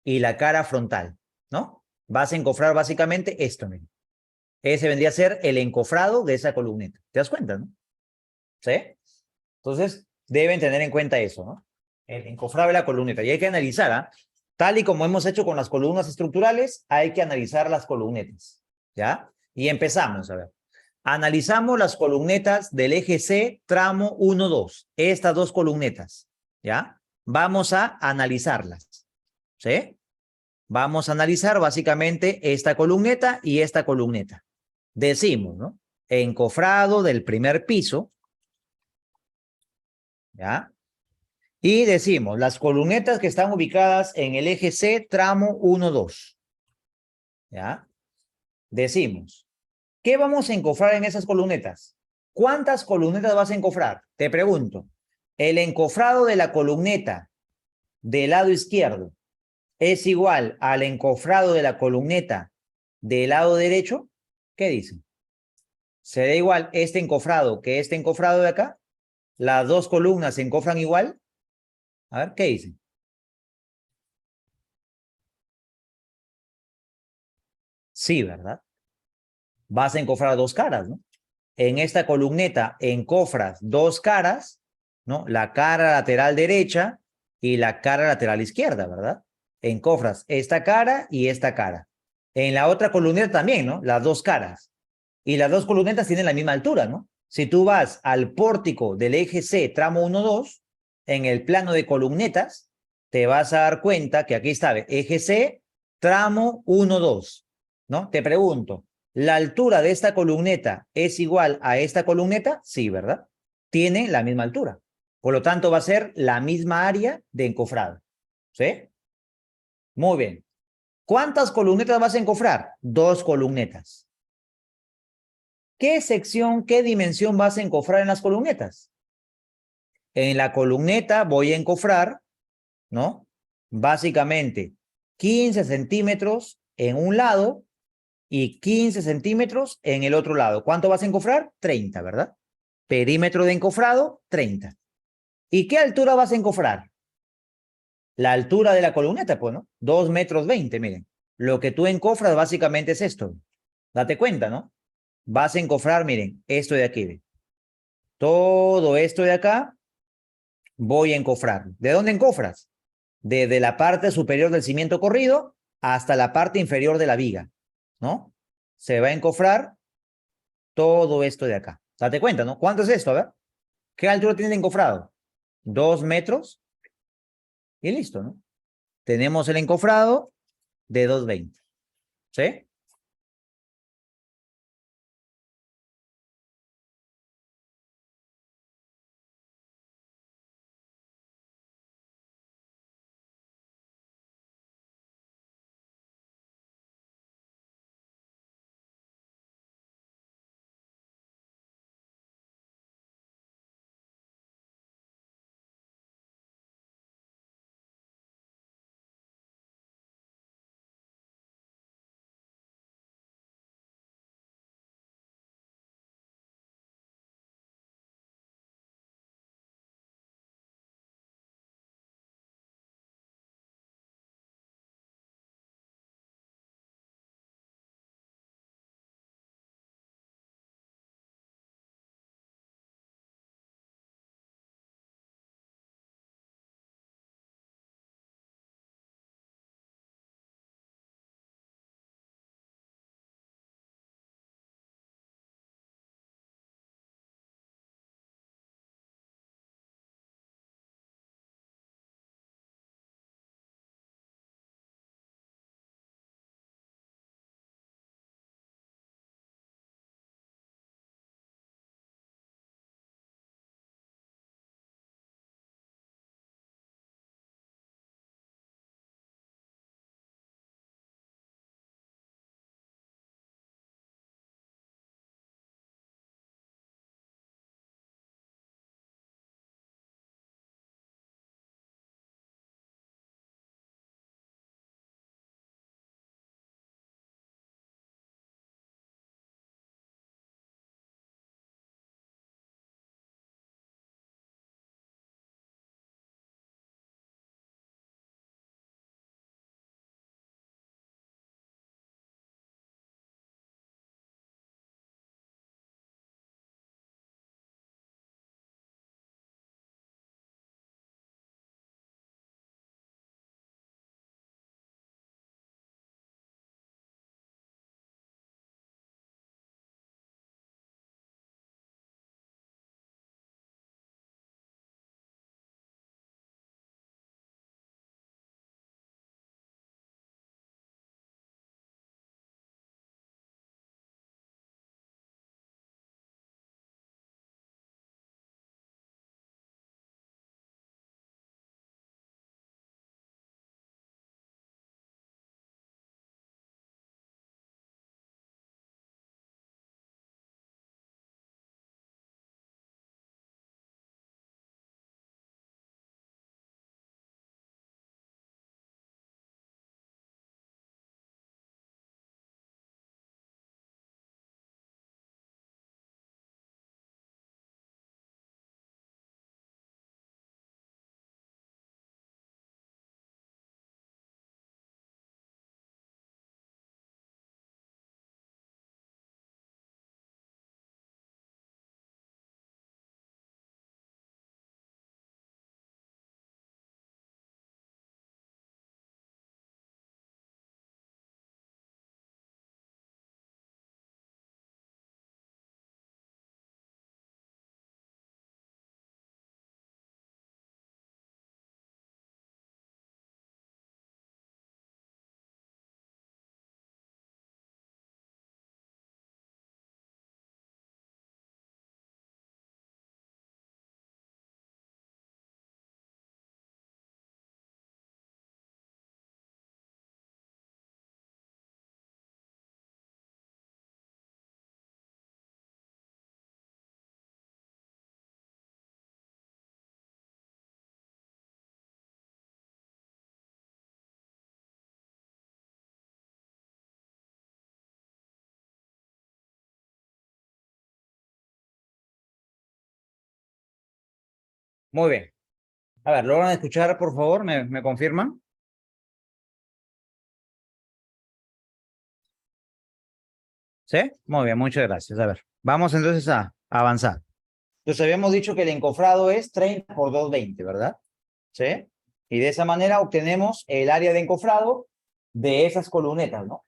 y la cara frontal, ¿no? Vas a encofrar básicamente esto, miren. Ese vendría a ser el encofrado de esa columneta. ¿Te das cuenta, no? ¿Sí? Entonces, deben tener en cuenta eso, ¿no? El encofrado de la columneta. Y hay que analizar, ¿ah? Tal y como hemos hecho con las columnas estructurales, hay que analizar las columnetas, ¿ya? Y empezamos, a ver. Analizamos las columnetas del eje C, tramo 1, 2. Estas dos columnetas, ¿ya? Vamos a analizarlas, ¿sí? Vamos a analizar básicamente esta columneta y esta columneta. Decimos, ¿no? Encofrado del primer piso, ¿ya? Y decimos, las columnetas que están ubicadas en el eje C, tramo 1, 2, ¿ya? Decimos, ¿qué vamos a encofrar en esas columnetas? ¿Cuántas columnetas vas a encofrar? Te pregunto, ¿el encofrado de la columneta del lado izquierdo es igual al encofrado de la columneta del lado derecho? ¿Qué dicen? ¿Será igual este encofrado que este encofrado de acá? ¿Las dos columnas se encofran igual? A ver, ¿qué dicen? Sí, ¿verdad? Vas a encofrar dos caras, ¿no? En esta columneta encofras dos caras, ¿no? La cara lateral derecha y la cara lateral izquierda, ¿verdad? Encofras esta cara y esta cara. En la otra columneta también, ¿no? Las dos caras. Y las dos columnetas tienen la misma altura, ¿no? Si tú vas al pórtico del eje C, tramo 1, 2, en el plano de columnetas, te vas a dar cuenta que aquí está eje C, tramo 1, 2, ¿no? Te pregunto, ¿la altura de esta columneta es igual a esta columneta? Sí, ¿verdad? Tiene la misma altura. Por lo tanto, va a ser la misma área de encofrado. ¿Sí? Muy bien. ¿Cuántas columnetas vas a encofrar? Dos columnetas. ¿Qué sección, qué dimensión vas a encofrar en las columnetas? En la columneta voy a encofrar, ¿no? Básicamente 15 centímetros en un lado y 15 centímetros en el otro lado. ¿Cuánto vas a encofrar? 30, ¿verdad? Perímetro de encofrado, 30. ¿Y qué altura vas a encofrar? La altura de la columneta, pues, ¿no? 2 metros 20, miren. Lo que tú encofras básicamente es esto. Date cuenta, ¿no? Vas a encofrar, miren, esto de aquí. ¿Ve? Todo esto de acá voy a encofrar. ¿De dónde encofras? Desde la parte superior del cimiento corrido hasta la parte inferior de la viga, ¿no? Se va a encofrar todo esto de acá. Date cuenta, ¿no? ¿Cuánto es esto? A ver. ¿Qué altura tiene el encofrado? 2 metros Y listo, ¿no? Tenemos el encofrado de 220. ¿Sí? Muy bien. A ver, ¿logran escuchar, por favor? ¿Me confirman? ¿Sí? Muy bien, muchas gracias. A ver, vamos entonces a avanzar. Entonces habíamos dicho que el encofrado es 30 por 220, ¿verdad? ¿Sí? Y de esa manera obtenemos el área de encofrado de esas columnetas, ¿no?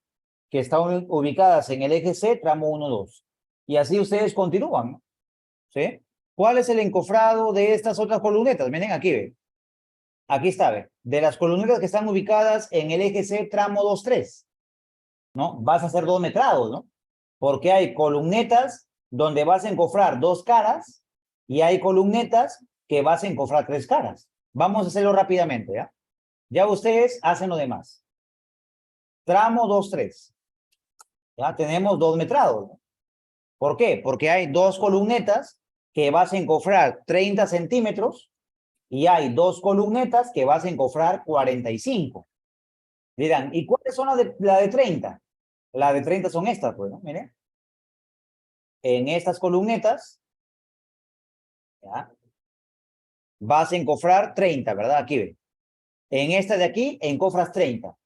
Que están ubicadas en el eje C, tramo 1, 2. Y así ustedes continúan, ¿no? ¿Sí? ¿Cuál es el encofrado de estas otras columnetas? Miren aquí, ¿ve? Aquí está, ve. De las columnetas que están ubicadas en el eje C, tramo 2-3, ¿no? Vas a hacer dos metrados, ¿no? Porque hay columnetas donde vas a encofrar dos caras y hay columnetas que vas a encofrar tres caras. Vamos a hacerlo rápidamente, ¿ya? Ya ustedes hacen lo demás. Tramo 2-3. Ya tenemos dos metrados, ¿no? ¿Por qué? Porque hay dos columnetas que vas a encofrar 30 centímetros y hay dos columnetas que vas a encofrar 45. Dirán, ¿y cuáles son la de 30? La de 30 son estas, pues, ¿no? Miren. En estas columnetas, ¿ya? Vas a encofrar 30, ¿verdad? Aquí ve. En esta de aquí, encofras 30.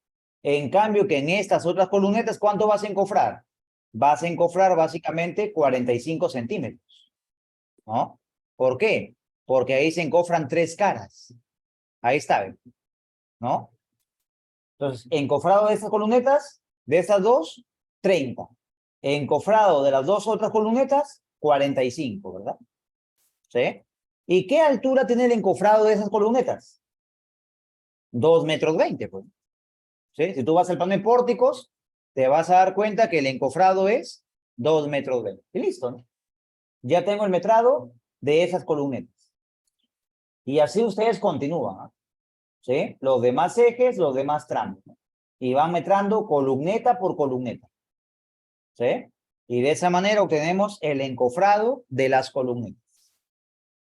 En cambio que en estas otras columnetas, ¿cuánto vas a encofrar? Vas a encofrar básicamente 45 centímetros, ¿no? ¿Por qué? Porque ahí se encofran tres caras. Ahí está, ¿no? Entonces, encofrado de estas columnetas, de estas dos, 30. Encofrado de las dos otras columnetas, 45, ¿verdad? ¿Sí? ¿Y qué altura tiene el encofrado de esas columnetas? 2,20 metros, pues. ¿Sí? Si tú vas al plano de pórticos, te vas a dar cuenta que el encofrado es 2,20 metros. Y listo, ¿no? Ya tengo el metrado de esas columnetas. Y así ustedes continúan, ¿no? ¿Sí? Los demás ejes, los demás tramos, ¿no? Y van metrando columneta por columneta. ¿Sí? Y de esa manera obtenemos el encofrado de las columnetas.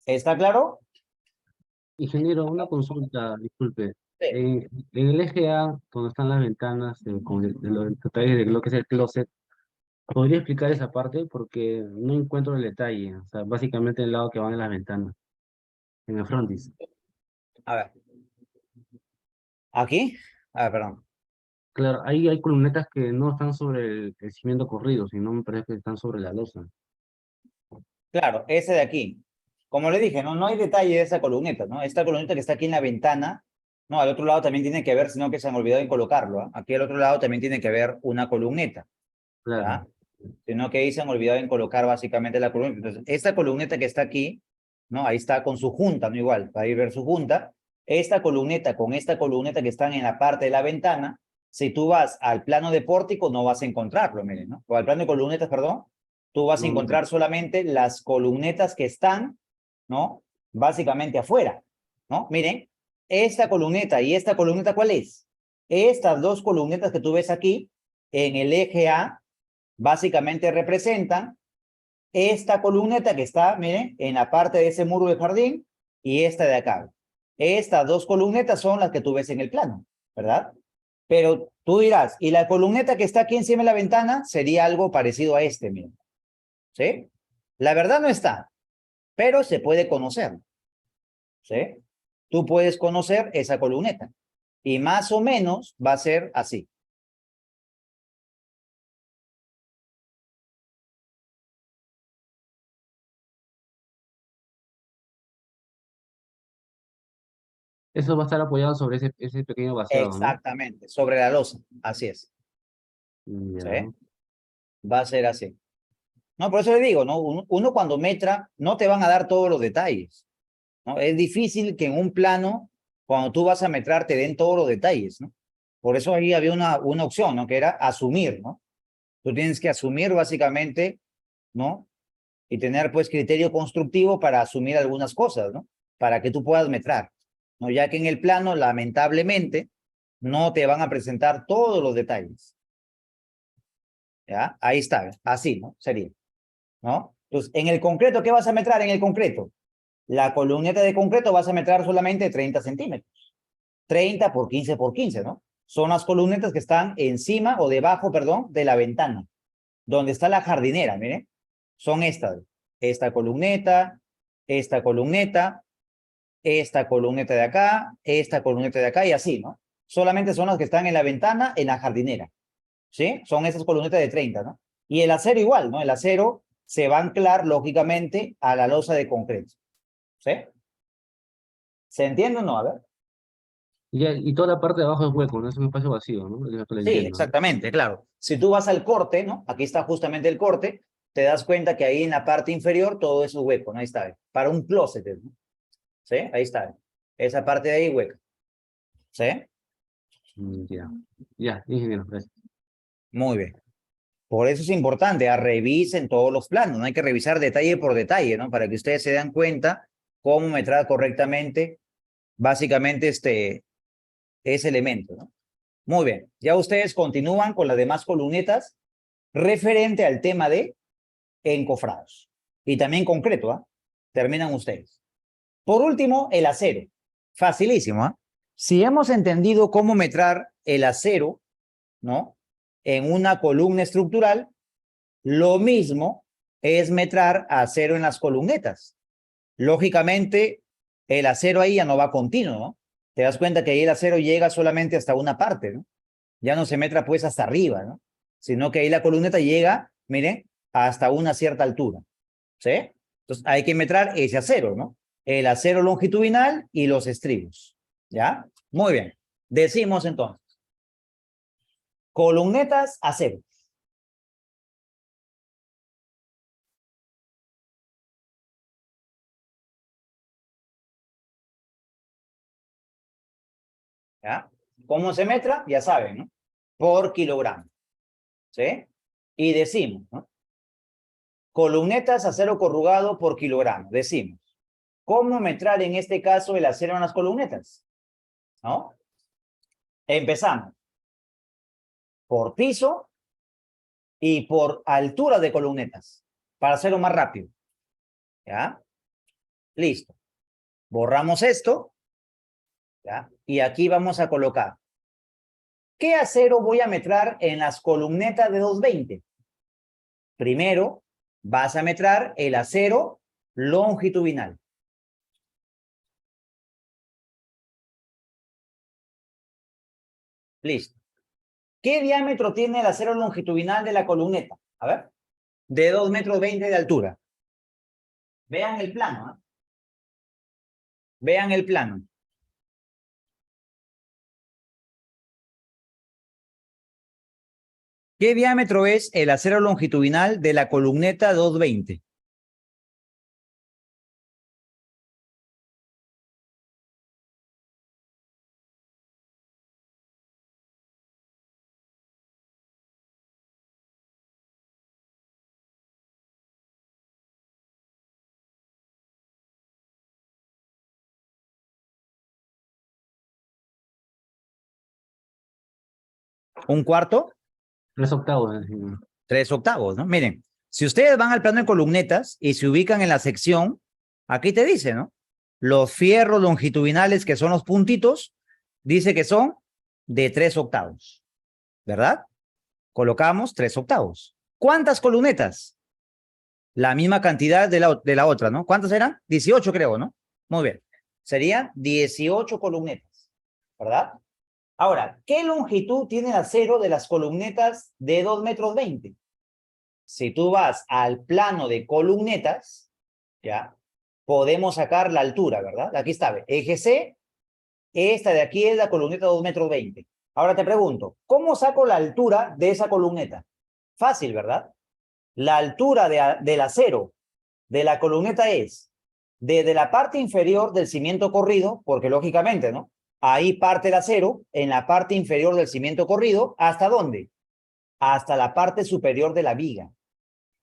¿Está claro? Ingeniero, una consulta, disculpe. Sí. En el eje A, donde están las ventanas, con los detalles de lo que es el closet, ¿podría explicar esa parte? Porque no encuentro el detalle. O sea, básicamente el lado que van en las ventanas, en el frontis. A ver. ¿Aquí? A ver, perdón. Claro, ahí hay columnetas que no están sobre el cimiento corrido, sino me parece que están sobre la losa. Claro, ese de aquí. Como le dije, no hay detalle de esa columneta, ¿no? Esta columneta que está aquí en la ventana, no, al otro lado también tiene que ver, sino que se han olvidado en colocarlo, ¿ah? Aquí al otro lado también tiene que ver una columneta, Claro. ¿ya? Sino que ahí se han olvidado en colocar básicamente la columneta. Entonces, esta columneta que está aquí, ¿no? Ahí está con su junta, ¿no? Igual, para ir ver su junta. Esta columneta con esta columneta que están en la parte de la ventana, si tú vas al plano de pórtico, no vas a encontrarlo, miren, ¿no? O al plano de columnetas, perdón, tú vas a No, no. encontrar solamente las columnetas que están, ¿no? Básicamente afuera, ¿no? Miren, esta columneta y esta columneta, ¿cuál es? Estas dos columnetas que tú ves aquí, en el eje A, básicamente representan esta columneta que está, miren, en la parte de ese muro de jardín y esta de acá. Estas dos columnetas son las que tú ves en el plano, ¿verdad? Pero tú dirás, y la columneta que está aquí encima de la ventana sería algo parecido a este, miren. ¿Sí? La verdad no está, pero se puede conocer. ¿Sí? Tú puedes conocer esa columneta. Y más o menos va a ser así. Eso va a estar apoyado sobre ese pequeño vaciado, ¿no? Exactamente, sobre la losa. Así es. ¿Sí? Ya. Va a ser así. No, por eso le digo, ¿no? Uno cuando metra, no te van a dar todos los detalles, ¿no? Es difícil que en un plano, cuando tú vas a metrar, te den todos los detalles, ¿no? Por eso ahí había una opción, ¿no? Que era asumir, ¿no? Tú tienes que asumir básicamente, ¿no? Y tener pues criterio constructivo para asumir algunas cosas, ¿no? Para que tú puedas metrar, ¿no? Ya que en el plano, lamentablemente, no te van a presentar todos los detalles. ¿Ya? Ahí está, así, ¿no? Sería, ¿no? Entonces, en el concreto, ¿qué vas a metrar en el concreto? La columneta de concreto vas a metrar solamente 30 centímetros. 30 por 15 por 15, ¿no? Son las columnetas que están encima o debajo, perdón, de la ventana, donde está la jardinera, miren. Son estas. Esta columneta, esta columneta, esta columneta de acá, esta columneta de acá y así, ¿no? Solamente son las que están en la ventana, en la jardinera. ¿Sí? Son esas columnetas de 30, ¿no? Y el acero igual, ¿no? El acero se va a anclar, lógicamente, a la losa de concreto. ¿Sí? ¿Se entiende o no? A ver. Y toda la parte de abajo es hueco, no es un espacio vacío, ¿no? Es lo que le Sí, entiendo, ¿no? exactamente, claro. Si tú vas al corte, ¿no? Aquí está justamente el corte, te das cuenta que ahí en la parte inferior todo es un hueco, ¿no? Ahí está. Para un closet, ¿no? ¿Sí? Ahí está. Esa parte de ahí hueca. ¿Sí? Ya, ya, ingeniero, gracias. Muy bien. Por eso es importante, revisen todos los planos, no hay que revisar detalle por detalle, ¿no? Para que ustedes se den cuenta cómo metrar correctamente, básicamente, ese elemento, ¿no? Muy bien, ya ustedes continúan con las demás columnetas referente al tema de encofrados. Y también concreto, ¿ah? Terminan ustedes. Por último, el acero. Facilísimo, ¿ah? Si hemos entendido cómo metrar el acero, ¿no? En una columna estructural, lo mismo es metrar acero en las columnetas. Lógicamente, el acero ahí ya no va continuo, ¿no? Te das cuenta que ahí el acero llega solamente hasta una parte, ¿no? Ya no se metra pues hasta arriba, ¿no? Sino que ahí la columneta llega, miren, hasta una cierta altura, ¿sí? Entonces hay que metrar ese acero, ¿no? El acero longitudinal y los estribos, ¿ya? Muy bien. Decimos entonces, columnetas acero. ¿Ya? ¿Cómo se metra? Ya saben, ¿no? Por kilogramo, ¿sí? Y decimos, ¿no? Columnetas acero corrugado por kilogramo. Decimos, ¿cómo metrar en este caso el acero en las columnetas? ¿No? Empezamos por piso y por altura de columnetas, para hacerlo más rápido. ¿Ya? Listo. Borramos esto, ¿ya? Y aquí vamos a colocar. ¿Qué acero voy a metrar en las columnetas de 220? Primero, vas a metrar el acero longitudinal. Listo. ¿Qué diámetro tiene el acero longitudinal de la columneta? A ver. De 2,20 m de altura. Vean el plano, ¿eh? Vean el plano. ¿Qué diámetro es el acero longitudinal de la columneta 220? ¿Un cuarto? 3/8, ingeniero. 3/8, ¿no? Miren, si ustedes van al plano de columnetas y se ubican en la sección, aquí te dice, ¿no? Los fierros longitudinales, que son los puntitos, dice que son de 3/8, ¿verdad? Colocamos 3/8. ¿Cuántas columnetas? La misma cantidad de la otra, ¿no? ¿Cuántas eran? 18, creo, ¿no? Muy bien. Serían 18 columnetas, ¿verdad? Ahora, ¿qué longitud tiene el acero de las columnetas de 2,20 m? Si tú vas al plano de columnetas, ¿ya? Podemos sacar la altura, ¿verdad? Aquí está, eje C, esta de aquí es la columneta de 2,20 m. Ahora te pregunto, ¿cómo saco la altura de esa columneta? Fácil, ¿verdad? La altura del acero de la columneta es desde la parte inferior del cimiento corrido, porque lógicamente, ¿no? Ahí parte el acero, en la parte inferior del cimiento corrido, ¿hasta dónde? Hasta la parte superior de la viga.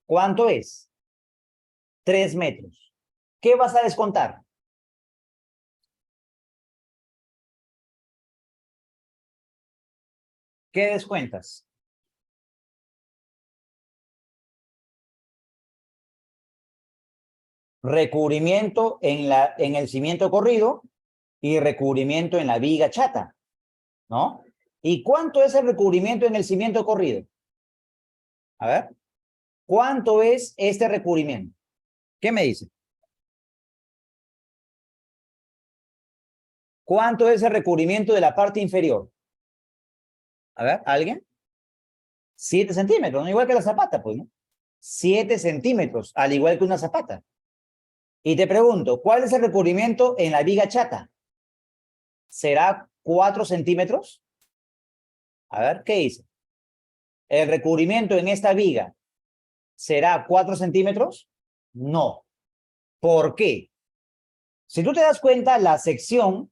¿Cuánto es? 3 metros. ¿Qué vas a descontar? ¿Qué descuentas? Recubrimiento en el cimiento corrido y recubrimiento en la viga chata, ¿no? ¿Y cuánto es el recubrimiento en el cimiento corrido? A ver, ¿cuánto es este recubrimiento? ¿Qué me dice? ¿Cuánto es el recubrimiento de la parte inferior? A ver, ¿alguien? 7 centímetros, ¿no? Igual que la zapata, pues, ¿no? 7 centímetros, al igual que una zapata. Y te pregunto, ¿cuál es el recubrimiento en la viga chata? ¿Será 4 centímetros? A ver, ¿qué dice? ¿El recubrimiento en esta viga será 4 centímetros? No. ¿Por qué? Si tú te das cuenta, la sección,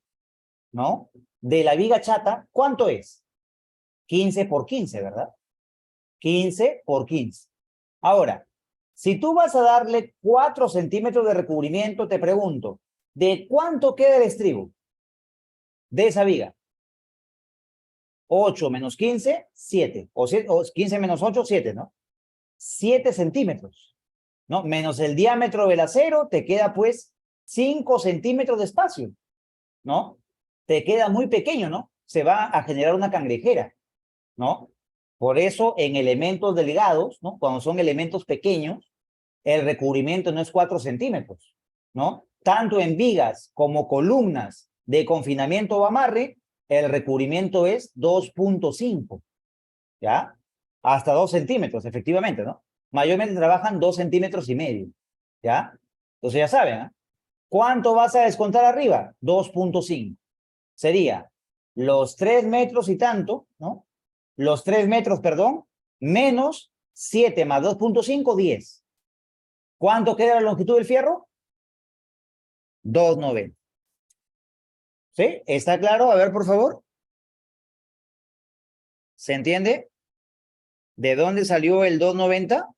¿no? De la viga chata, ¿cuánto es? 15 por 15, ¿verdad? 15 por 15. Ahora, si tú vas a darle 4 centímetros de recubrimiento, te pregunto, ¿de cuánto queda el estribo de esa viga? 8 menos 15, 7. O 15 menos 8, 7, ¿no? 7 centímetros, ¿no? Menos el diámetro del acero, te queda pues 5 centímetros de espacio, ¿no? Te queda muy pequeño, ¿no? Se va a generar una cangrejera, ¿no? Por eso en elementos delgados, ¿no? Cuando son elementos pequeños, el recubrimiento no es 4 centímetros, ¿no? Tanto en vigas como columnas de confinamiento o amarre, el recubrimiento es 2.5, ¿ya? Hasta 2 centímetros, efectivamente, ¿no? Mayormente trabajan 2 centímetros y medio, ¿ya? Entonces ya saben, ¿eh? ¿Cuánto vas a descontar arriba? 2.5. Sería los 3 metros y tanto, ¿no? Los 3 metros, perdón, menos 7 más 2.5, 10. ¿Cuánto queda la longitud del fierro? 2.90. ¿Sí? ¿Está claro? A ver, por favor. ¿Se entiende? ¿De dónde salió el 2.90?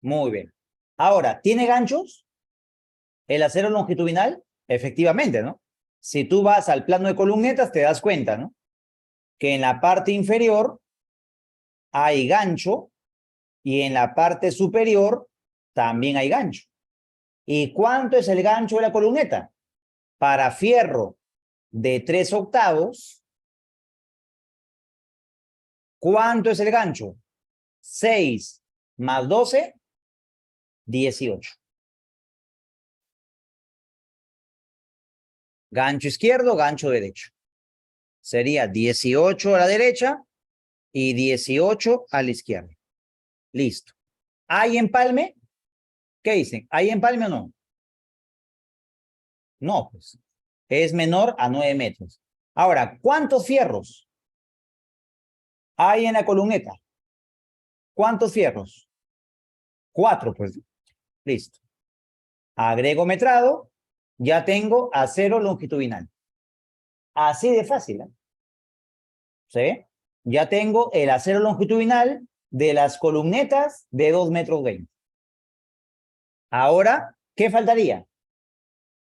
Muy bien. Ahora, ¿tiene ganchos el acero longitudinal? Efectivamente, ¿no? Si tú vas al plano de columnetas, te das cuenta, ¿no? Que en la parte inferior hay gancho y en la parte superior también hay gancho. ¿Y cuánto es el gancho de la columneta? Para fierro de 3/8, ¿cuánto es el gancho? 6 más 12, 18. Gancho izquierdo, gancho derecho. Sería 18 a la derecha y 18 a la izquierda. Listo. ¿Hay empalme? ¿Qué dicen? ¿Hay empalme o no? No, pues. Es menor a 9 metros. Ahora, ¿cuántos fierros hay en la columneta? ¿Cuántos fierros? 4, pues. Listo. Agrego metrado, ya tengo acero longitudinal. Así de fácil, ¿eh? ¿Sí? Ya tengo el acero longitudinal de las columnetas de 2,20 m. Ahora, ¿qué faltaría?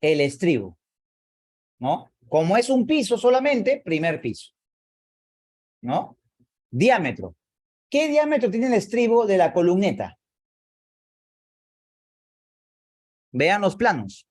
El estribo, ¿no? Como es un piso solamente, primer piso, ¿no? Diámetro. ¿Qué diámetro tiene el estribo de la columneta? Vean los planos.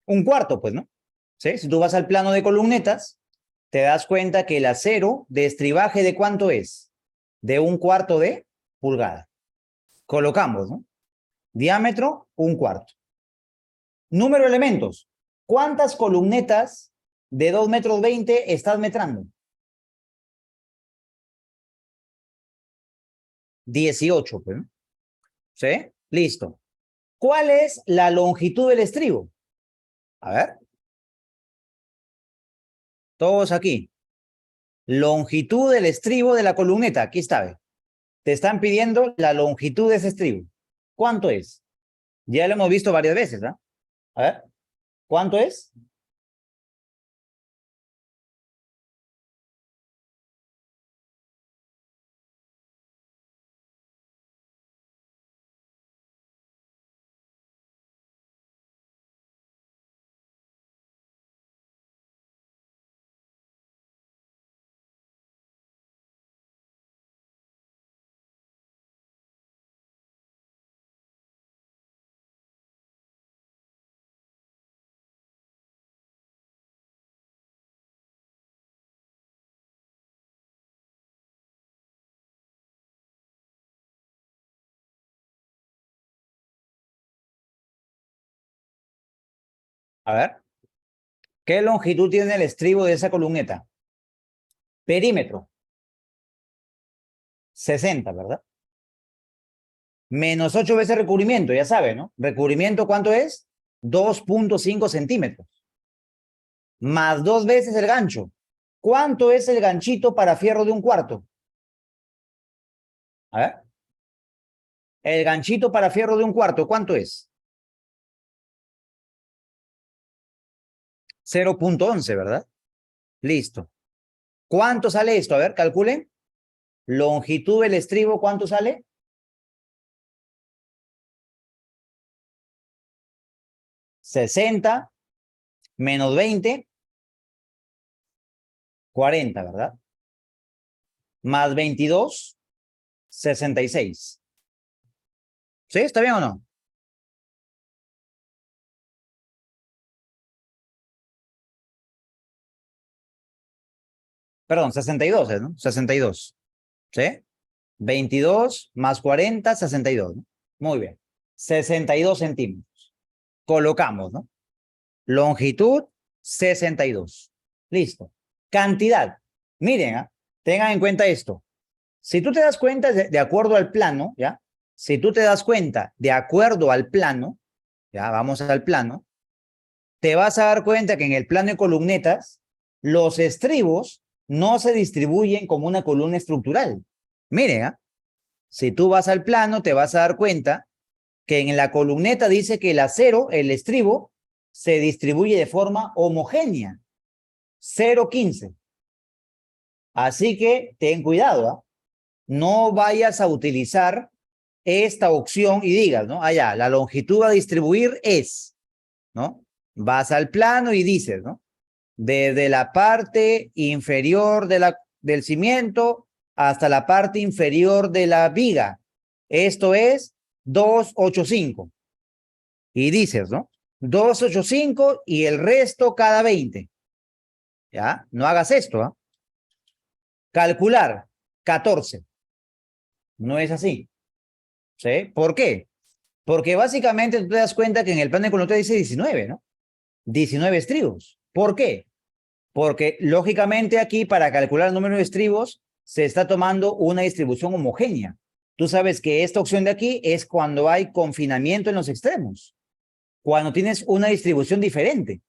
Un cuarto, pues, ¿no? ¿Sí? Si tú vas al plano de columnetas, te das cuenta que el acero de estribaje ¿de cuánto es? De 1/4 de pulgada. Colocamos, ¿no? Diámetro, 1/4. Número de elementos. ¿Cuántas columnetas de 2,20 m estás metrando? 18, pues, ¿no? ¿Sí? Listo. ¿Cuál es la longitud del estribo? A ver. Todos aquí. Longitud del estribo de la columneta. Aquí está. ¿Ve? Te están pidiendo la longitud de ese estribo. ¿Cuánto es? Ya lo hemos visto varias veces, ¿no? A ver. ¿Cuánto es? A ver, ¿qué longitud tiene el estribo de esa columneta? Perímetro. 60, ¿verdad? Menos 8 veces recubrimiento, ya sabe, ¿no? Recubrimiento, ¿cuánto es? 2.5 centímetros. Más 2 veces el gancho. ¿Cuánto es el ganchito para fierro de 1/4? A ver. El ganchito para fierro de 1/4, ¿cuánto es? 0.11, ¿verdad? Listo. ¿Cuánto sale esto? A ver, calculen. Longitud del estribo, ¿cuánto sale? 60 menos 20, 40, ¿verdad? Más 22, 66. ¿Sí? ¿Está bien o no? Perdón, 62, ¿no? 62. ¿Sí? 22 más 40, 62, ¿no? Muy bien. 62 centímetros. Colocamos, ¿no? Longitud, 62. Listo. Cantidad. Miren, tengan en cuenta esto. Si tú te das cuenta de acuerdo al plano, ¿ya? Si tú te das cuenta de acuerdo al plano, ya, vamos al plano, te vas a dar cuenta que en el plano de columnetas, los estribos no se distribuyen como una columna estructural. Miren, si tú vas al plano, te vas a dar cuenta que en la columneta dice que el acero, el estribo, se distribuye de forma homogénea. 0,15. Así que ten cuidado, ¿ah? No vayas a utilizar esta opción y digas, ¿no? Allá, la longitud a distribuir es, ¿no? Vas al plano y dices, ¿no? Desde la parte inferior del cimiento hasta la parte inferior de la viga. Esto es 285. Y dices, ¿no? 285 y el resto cada 20. ¿Ya? No hagas esto, ¿ah? Calcular 14. No es así. ¿Sí? ¿Por qué? Porque básicamente tú te das cuenta que en el plan de columna dice 19, ¿no? 19 estribos. ¿Por qué? Porque lógicamente aquí para calcular el número de estribos se está tomando una distribución homogénea. Tú sabes que esta opción de aquí es cuando hay confinamiento en los extremos, cuando tienes una distribución diferente,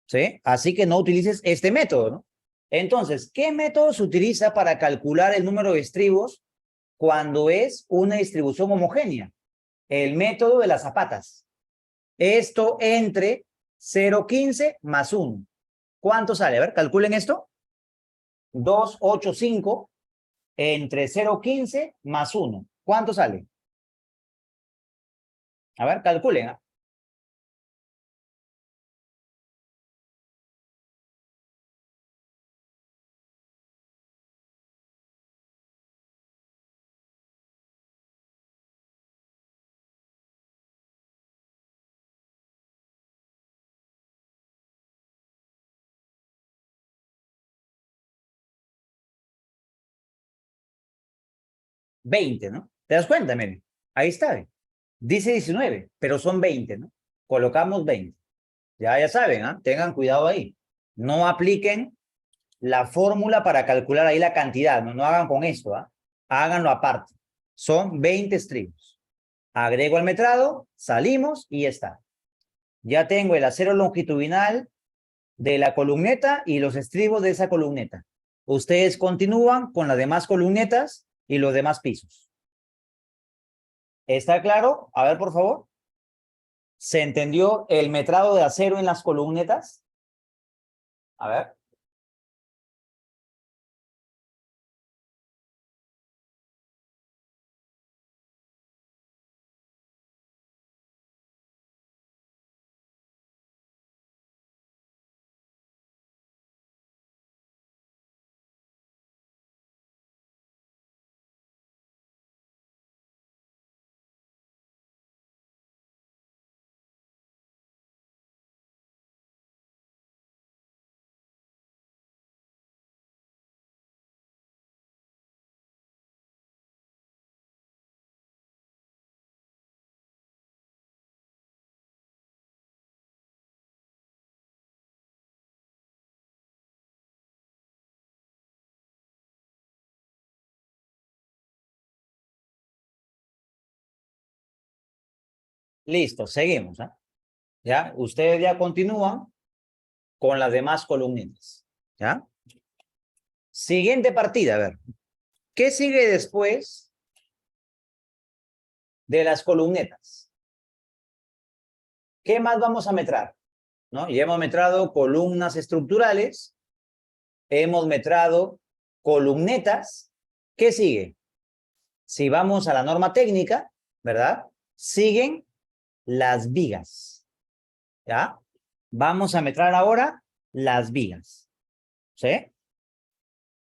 ¿sí? Así que no utilices este método, ¿no? Entonces, ¿qué método se utiliza para calcular el número de estribos cuando es una distribución homogénea? El método de las zapatas. Esto entre 0,15 más 1. ¿Cuánto sale? A ver, calculen esto. 285 entre 0,15 más 1. ¿Cuánto sale? A ver, calculen. 20, ¿no? ¿Te das cuenta? Miren, ahí está. Dice 19, pero son 20, ¿no? Colocamos 20. Ya saben, ¿ah? Tengan cuidado ahí. No apliquen la fórmula para calcular ahí la cantidad, no, no hagan con esto, ¿ah? Háganlo aparte. Son 20 estribos. Agrego al metrado, salimos y ya está. Ya tengo el acero longitudinal de la columneta y los estribos de esa columneta. Ustedes continúan con las demás columnetas y los demás pisos. ¿Está claro? A ver, por favor. ¿Se entendió el metrado de acero en las columnetas? A ver. Listo, seguimos. ¿Ya? Ustedes ya continúan con las demás columnitas. ¿Ya? Siguiente partida, a ver. ¿Qué sigue después de las columnetas? ¿Qué más vamos a metrar? ¿No? Ya hemos metrado columnas estructurales, hemos metrado columnetas. ¿Qué sigue? Si vamos a la norma técnica, ¿verdad? Siguen las vigas. ¿Ya? Vamos a metrar ahora las vigas. ¿Sí?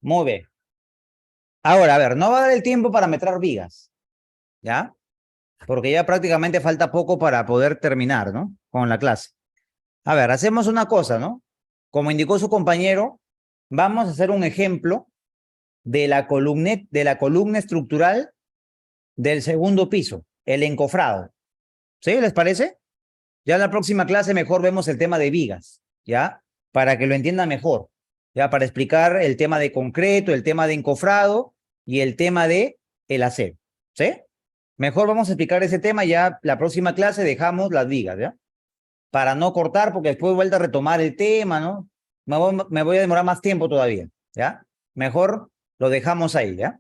Muy bien. Ahora, a ver, no va a dar el tiempo para metrar vigas. ¿Ya? Porque ya prácticamente falta poco para poder terminar, ¿no? Con la clase. A ver, hacemos una cosa, ¿no? Como indicó su compañero, vamos a hacer un ejemplo de la columna estructural del segundo piso, el encofrado. ¿Sí? ¿Les parece? Ya en la próxima clase mejor vemos el tema de vigas, ¿ya? Para que lo entiendan mejor, ¿ya? Para explicar el tema de concreto, el tema de encofrado y el tema de el acero, ¿sí? Mejor vamos a explicar ese tema, ya la próxima clase dejamos las vigas, ¿ya? Para no cortar, porque después vuelta a retomar el tema, ¿no? Me voy a demorar más tiempo todavía, ¿ya? Mejor lo dejamos ahí, ¿ya?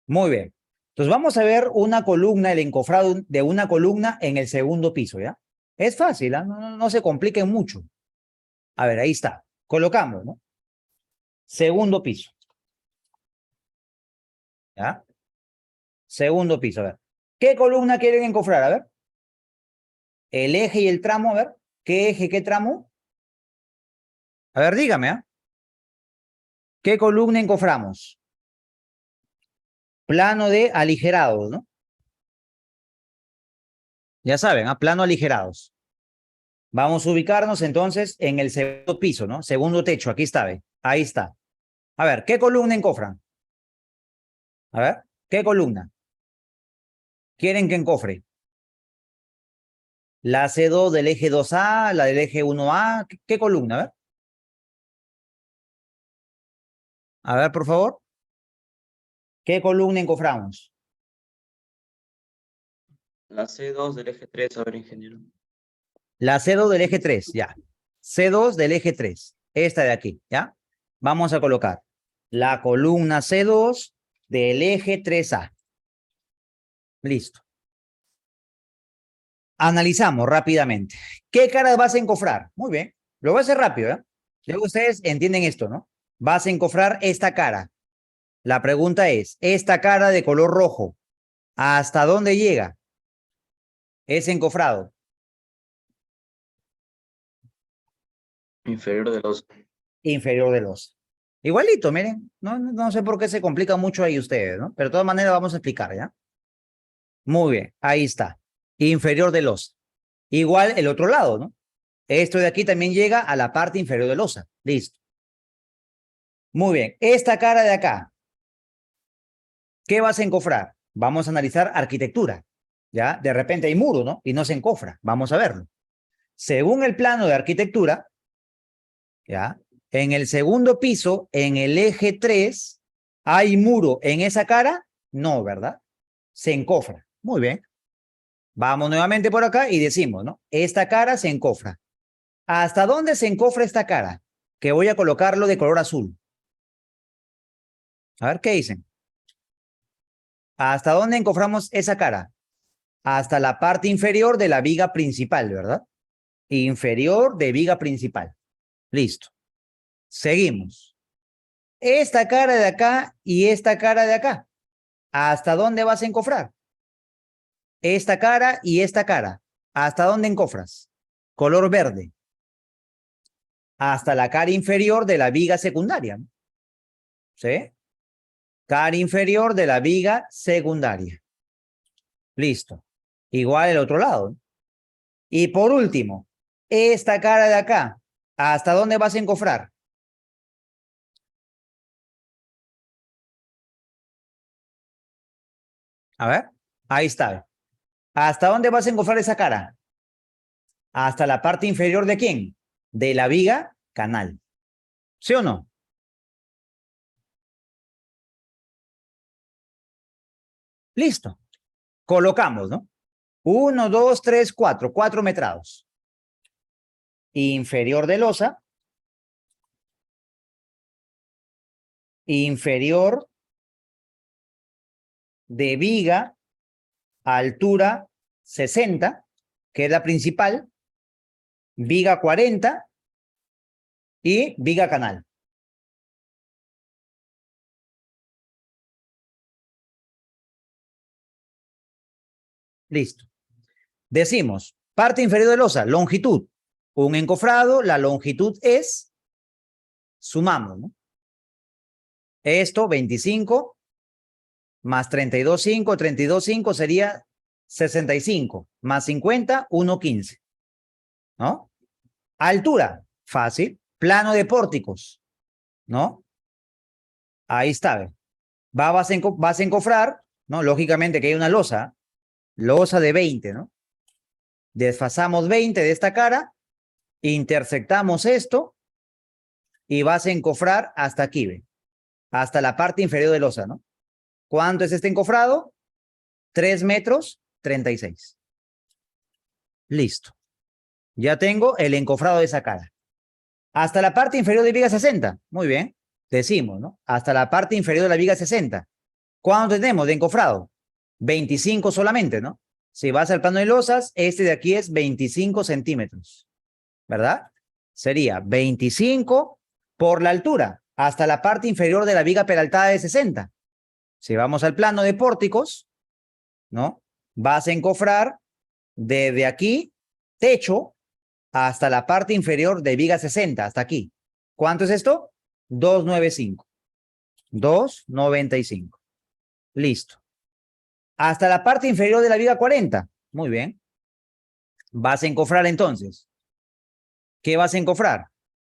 Muy bien. Entonces vamos a ver una columna, el encofrado de una columna en el segundo piso, ¿ya? Es fácil, ¿eh? No se compliquen mucho. A ver, ahí está. Colocamos, ¿no? Segundo piso. ¿Ya? Segundo piso, a ver. ¿Qué columna quieren encofrar? A ver. El eje y el tramo, a ver. ¿Qué eje, qué tramo? A ver, dígame, ¿ah? ¿Qué columna encoframos? Plano de aligerados, ¿no? Ya saben, ¿ah? Plano aligerados. Vamos a ubicarnos entonces en el segundo piso, ¿no? Segundo techo, aquí está, ¿ve? Ahí está. A ver, ¿qué columna encofran? A ver, ¿qué columna quieren que encofre? La C2 del eje 2A, la del eje 1A, ¿qué columna? A ver. A ver, por favor. ¿Qué columna encoframos? La C2 del eje 3, a ver, ingeniero. La C2 del eje 3, ya. C2 del eje 3, esta de aquí, ¿ya? Vamos a colocar la columna C2 del eje 3A. Listo. Analizamos rápidamente. ¿Qué caras vas a encofrar? Muy bien. Lo voy a hacer rápido, ¿eh? Luego ustedes entienden esto, ¿no? Vas a encofrar esta cara. La pregunta es, esta cara de color rojo, ¿hasta dónde llega? Es encofrado. Inferior de los. Inferior del oso. Igualito, miren. No sé por qué se complica mucho ahí ustedes, ¿no? Pero de todas maneras vamos a explicar, ¿ya? Muy bien, ahí está. Inferior del oso. Igual el otro lado, ¿no? Esto de aquí también llega a la parte inferior del osa. Listo. Muy bien. Esta cara de acá, ¿qué vas a encofrar? Vamos a analizar arquitectura. ¿Ya? De repente hay muro, ¿no? Y no se encofra. Vamos a verlo. Según el plano de arquitectura, ¿ya? En el segundo piso, en el eje 3, ¿hay muro en esa cara? No, ¿verdad? Se encofra. Muy bien. Vamos nuevamente por acá y decimos, ¿no? Esta cara se encofra. ¿Hasta dónde se encofra esta cara? Que voy a colocarlo de color azul. A ver qué dicen. ¿Hasta dónde encoframos esa cara? Hasta la parte inferior de la viga principal, ¿verdad? Inferior de viga principal. Listo. Seguimos. Esta cara de acá y esta cara de acá. ¿Hasta dónde vas a encofrar? Esta cara y esta cara. ¿Hasta dónde encofras? Color verde. Hasta la cara inferior de la viga secundaria. ¿Sí? Cara inferior de la viga secundaria. Listo. Igual el otro lado. Y por último, esta cara de acá. ¿Hasta dónde vas a encofrar? A ver. Ahí está. ¿Hasta dónde vas a encofrar esa cara? Hasta la parte inferior de quién? De la viga canal. ¿Sí o no? Listo. Colocamos, ¿no? 1, 2, 3, 4. 4 metrados. Inferior de losa. Inferior de viga. Altura 60, que es la principal. Viga 40. Y viga canal. Listo. Decimos, parte inferior de losa, longitud. Un encofrado, la longitud es, sumamos, ¿no? Esto, 25, más 32,5, 32,5 sería 65, más 50, 1,15, ¿no? Altura, fácil. Plano de pórticos, ¿no? Ahí está, ¿ve? Vas a encofrar, ¿no? Lógicamente que hay una losa de 20, ¿no? Desfasamos 20 de esta cara, intersectamos esto y vas a encofrar hasta aquí, ¿ve? Hasta la parte inferior de losa, ¿no? ¿Cuánto es este encofrado? 3 metros 36. Listo. Ya tengo el encofrado de esa cara. Hasta la parte inferior de viga 60. Muy bien. Decimos, ¿no? Hasta la parte inferior de la viga 60. ¿Cuánto tenemos de encofrado? 25 solamente, ¿no? Si vas al plano de losas, este de aquí es 25 centímetros, ¿verdad? Sería 25 por la altura, hasta la parte inferior de la viga peraltada de 60. Si vamos al plano de pórticos, ¿no? Vas a encofrar desde aquí, techo, hasta la parte inferior de viga 60, hasta aquí. ¿Cuánto es esto? 295. 295. Listo. Hasta la parte inferior de la viga 40. Muy bien. Vas a encofrar entonces. ¿Qué vas a encofrar?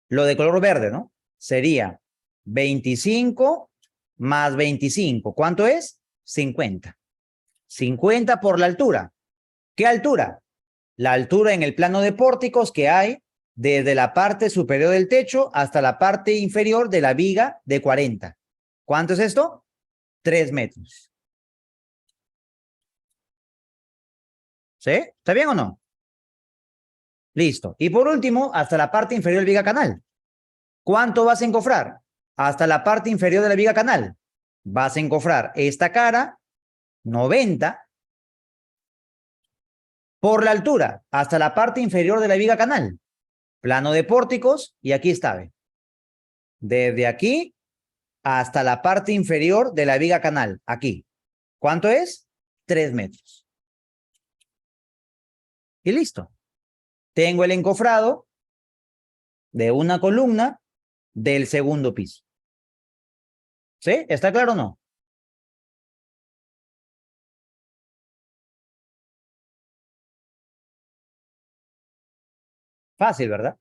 Lo de color verde, ¿no? Sería 25 más 25. ¿Cuánto es? 50. 50 por la altura. ¿Qué altura? La altura en el plano de pórticos que hay desde la parte superior del techo hasta la parte inferior de la viga de 40. ¿Cuánto es esto? 3 metros. ¿Sí? ¿Está bien o no? Listo. Y por último, hasta la parte inferior del viga canal. ¿Cuánto vas a encofrar? Hasta la parte inferior de la viga canal. Vas a encofrar esta cara, 90, por la altura, hasta la parte inferior de la viga canal. Plano de pórticos, y aquí está, ¿ve? Desde aquí hasta la parte inferior de la viga canal, aquí. ¿Cuánto es? 3 metros. Y listo. Tengo el encofrado de una columna del segundo piso. ¿Sí? ¿Está claro o no? Fácil, ¿verdad?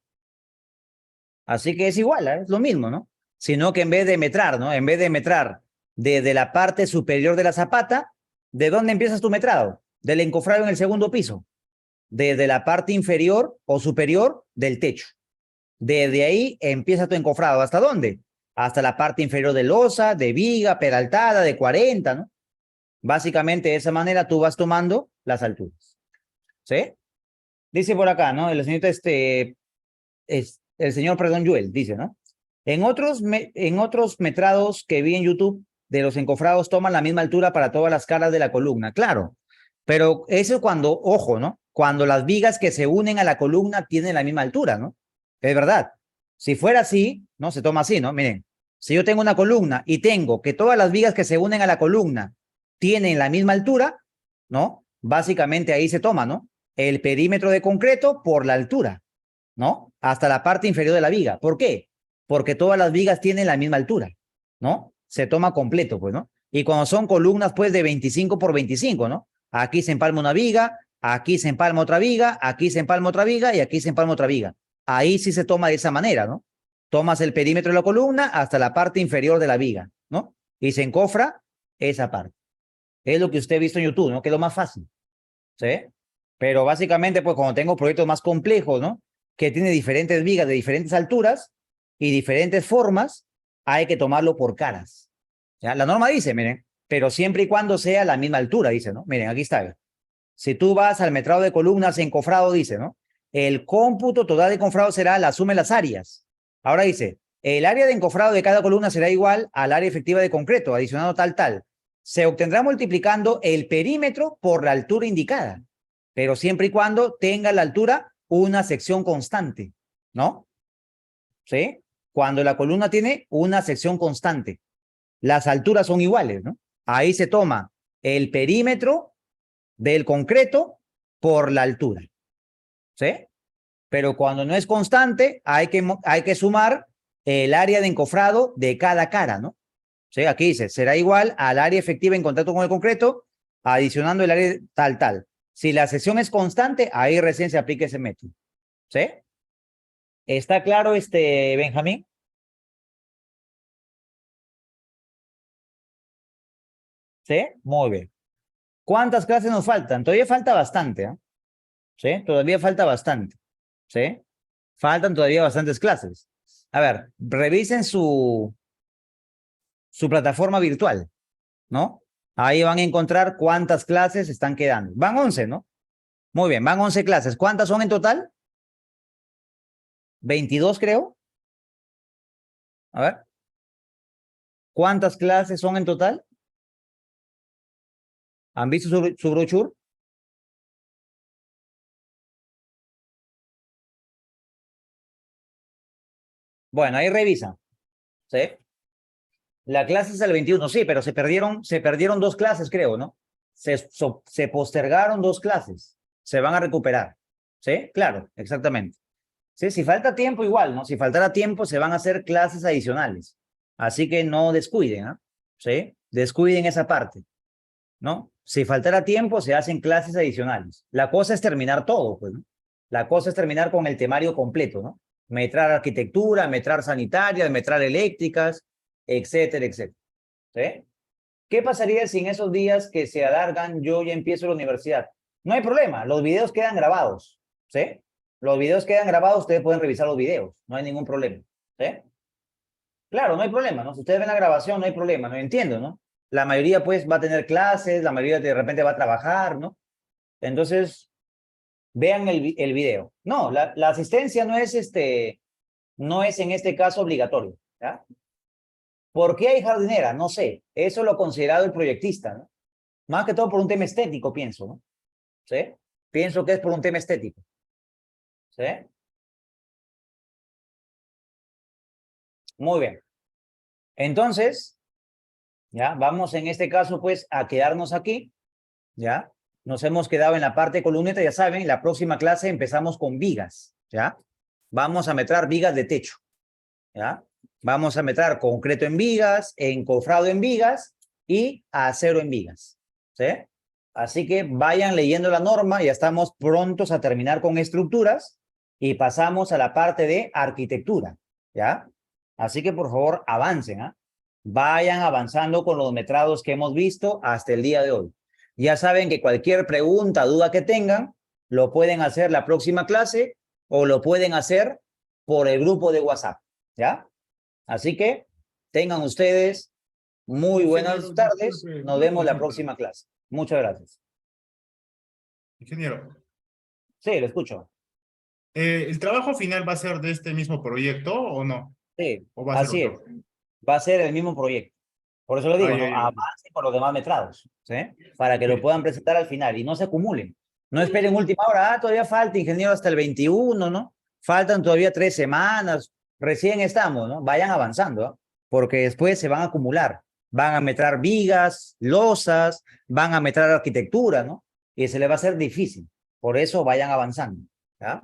Así que es igual, ¿eh? Es lo mismo, ¿no? Sino que en vez de metrar, ¿no? En vez de metrar desde la parte superior de la zapata, ¿de dónde empiezas tu metrado? Del encofrado en el segundo piso. Desde la parte inferior o superior del techo. Desde ahí empieza tu encofrado. ¿Hasta dónde? Hasta la parte inferior de losa, de viga, peraltada, de 40, ¿no? Básicamente de esa manera tú vas tomando las alturas. ¿Sí? Dice por acá, ¿no? El señor el señor, perdón, Joel, dice, ¿no? En otros metrados que vi en YouTube de los encofrados toman la misma altura para todas las caras de la columna, claro, pero eso cuando, ojo, ¿no? Cuando las vigas que se unen a la columna tienen la misma altura, ¿no? Es verdad. Si fuera así, ¿no? Se toma así, ¿no? Miren, si yo tengo una columna y tengo que todas las vigas que se unen a la columna tienen la misma altura, ¿no? Básicamente ahí se toma, ¿no? El perímetro de concreto por la altura, ¿no? Hasta la parte inferior de la viga. ¿Por qué? Porque todas las vigas tienen la misma altura, ¿no? Se toma completo, pues, ¿no? Y cuando son columnas, pues, de 25 por 25, ¿no? Aquí se empalma una viga, aquí se empalma otra viga, aquí se empalma otra viga y aquí se empalma otra viga. Ahí sí se toma de esa manera, ¿no? Tomas el perímetro de la columna hasta la parte inferior de la viga, ¿no? Y se encofra esa parte. Es lo que usted ha visto en YouTube, ¿no? Que es lo más fácil, ¿sí? Pero básicamente, pues, cuando tengo proyectos más complejos, ¿no? Que tiene diferentes vigas de diferentes alturas y diferentes formas, hay que tomarlo por caras. ¿Ya? La norma dice, miren, pero siempre y cuando sea la misma altura, dice, ¿no? Miren, aquí está. Si tú vas al metrado de columnas encofrado, dice, ¿no? El cómputo total de encofrado será la suma de las áreas. Ahora dice, el área de encofrado de cada columna será igual al área efectiva de concreto, adicionado tal. Se obtendrá multiplicando el perímetro por la altura indicada, pero siempre y cuando tenga la altura una sección constante, ¿no? ¿Sí? Cuando la columna tiene una sección constante, las alturas son iguales, ¿no? Ahí se toma el perímetro del concreto por la altura, ¿sí? Pero cuando no es constante, hay que sumar el área de encofrado de cada cara, ¿no? ¿Sí? Aquí dice, será igual al área efectiva en contacto con el concreto, adicionando el área tal. Si la sección es constante, ahí recién se aplica ese método, ¿sí? ¿Está claro, Benjamín? ¿Sí? Muy bien. ¿Cuántas clases nos faltan? Todavía falta bastante, ¿eh? ¿Sí? Todavía falta bastante, ¿sí? Faltan todavía bastantes clases. A ver, revisen su plataforma virtual, ¿no? Ahí van a encontrar cuántas clases están quedando. Van 11, ¿no? Muy bien, van 11 clases. ¿Cuántas son en total? 22, creo. A ver. ¿Cuántas clases son en total? ¿Han visto su brochure? Bueno, ahí revisan, ¿sí? La clase es el 21, sí, pero se perdieron 2 clases, creo, ¿no? Se postergaron 2 clases. Se van a recuperar, ¿sí? Claro, exactamente. Sí, si falta tiempo, igual, ¿no? Si faltara tiempo, se van a hacer clases adicionales. Así que no descuiden, ¿ah? ¿Sí? Descuiden esa parte, ¿no? Si faltara tiempo, se hacen clases adicionales. La cosa es terminar todo, pues, ¿no? La cosa es terminar con el temario completo, ¿no? Metrar arquitectura, metrar sanitarias, metrar eléctricas, etcétera, etcétera. ¿Sí? ¿Qué pasaría si en esos días que se alargan yo ya empiezo la universidad? No hay problema, los videos quedan grabados, ¿sí? Los videos quedan grabados, ustedes pueden revisar los videos, no hay ningún problema, ¿sí? Claro, no hay problema, ¿no? Si ustedes ven la grabación, no hay problema, no entiendo, ¿no? La mayoría, pues, va a tener clases, la mayoría de repente va a trabajar, ¿no? Entonces, vean el video. No, la asistencia no es en este caso obligatorio, ¿ya? ¿Por qué hay jardinera? No sé. Eso lo ha considerado el proyectista, ¿no? Más que todo por un tema estético, pienso, ¿no? ¿Sí? Pienso que es por un tema estético. ¿Sí? Muy bien. Entonces, ya, vamos en este caso, pues, a quedarnos aquí, ¿ya? Nos hemos quedado en la parte de columneta, ya saben, la próxima clase empezamos con vigas, ¿ya? Vamos a meter vigas de techo, ¿ya? Vamos a meter concreto en vigas, encofrado en vigas y acero en vigas, ¿sí? Así que vayan leyendo la norma, ya estamos prontos a terminar con estructuras y pasamos a la parte de arquitectura, ¿ya? Así que por favor avancen, ¿ah? Vayan avanzando con los metrados que hemos visto hasta el día de hoy. Ya saben que cualquier pregunta, duda que tengan, lo pueden hacer la próxima clase o lo pueden hacer por el grupo de WhatsApp, ¿ya? Así que tengan ustedes muy buenas tardes. Nos vemos la próxima clase. Muchas gracias. Ingeniero, Sí, lo escucho. ¿el trabajo final va a ser de este mismo proyecto o no? Sí, ¿O va a ser así es. otro? Va a ser el mismo proyecto. Por eso le digo, Ay, ¿no? ay, ay. Avance por los demás metrados, ¿sí? Para que lo Sí. puedan presentar al final y no se acumulen. No esperen última hora. Todavía falta, ingeniero, hasta el 21, ¿no? Faltan todavía 3 semanas. Recién estamos, ¿no? Vayan avanzando, ¿no? Porque después se van a acumular. Van a meter vigas, losas, van a meter arquitectura, ¿no? Y se les va a hacer difícil. Por eso vayan avanzando, ¿ya?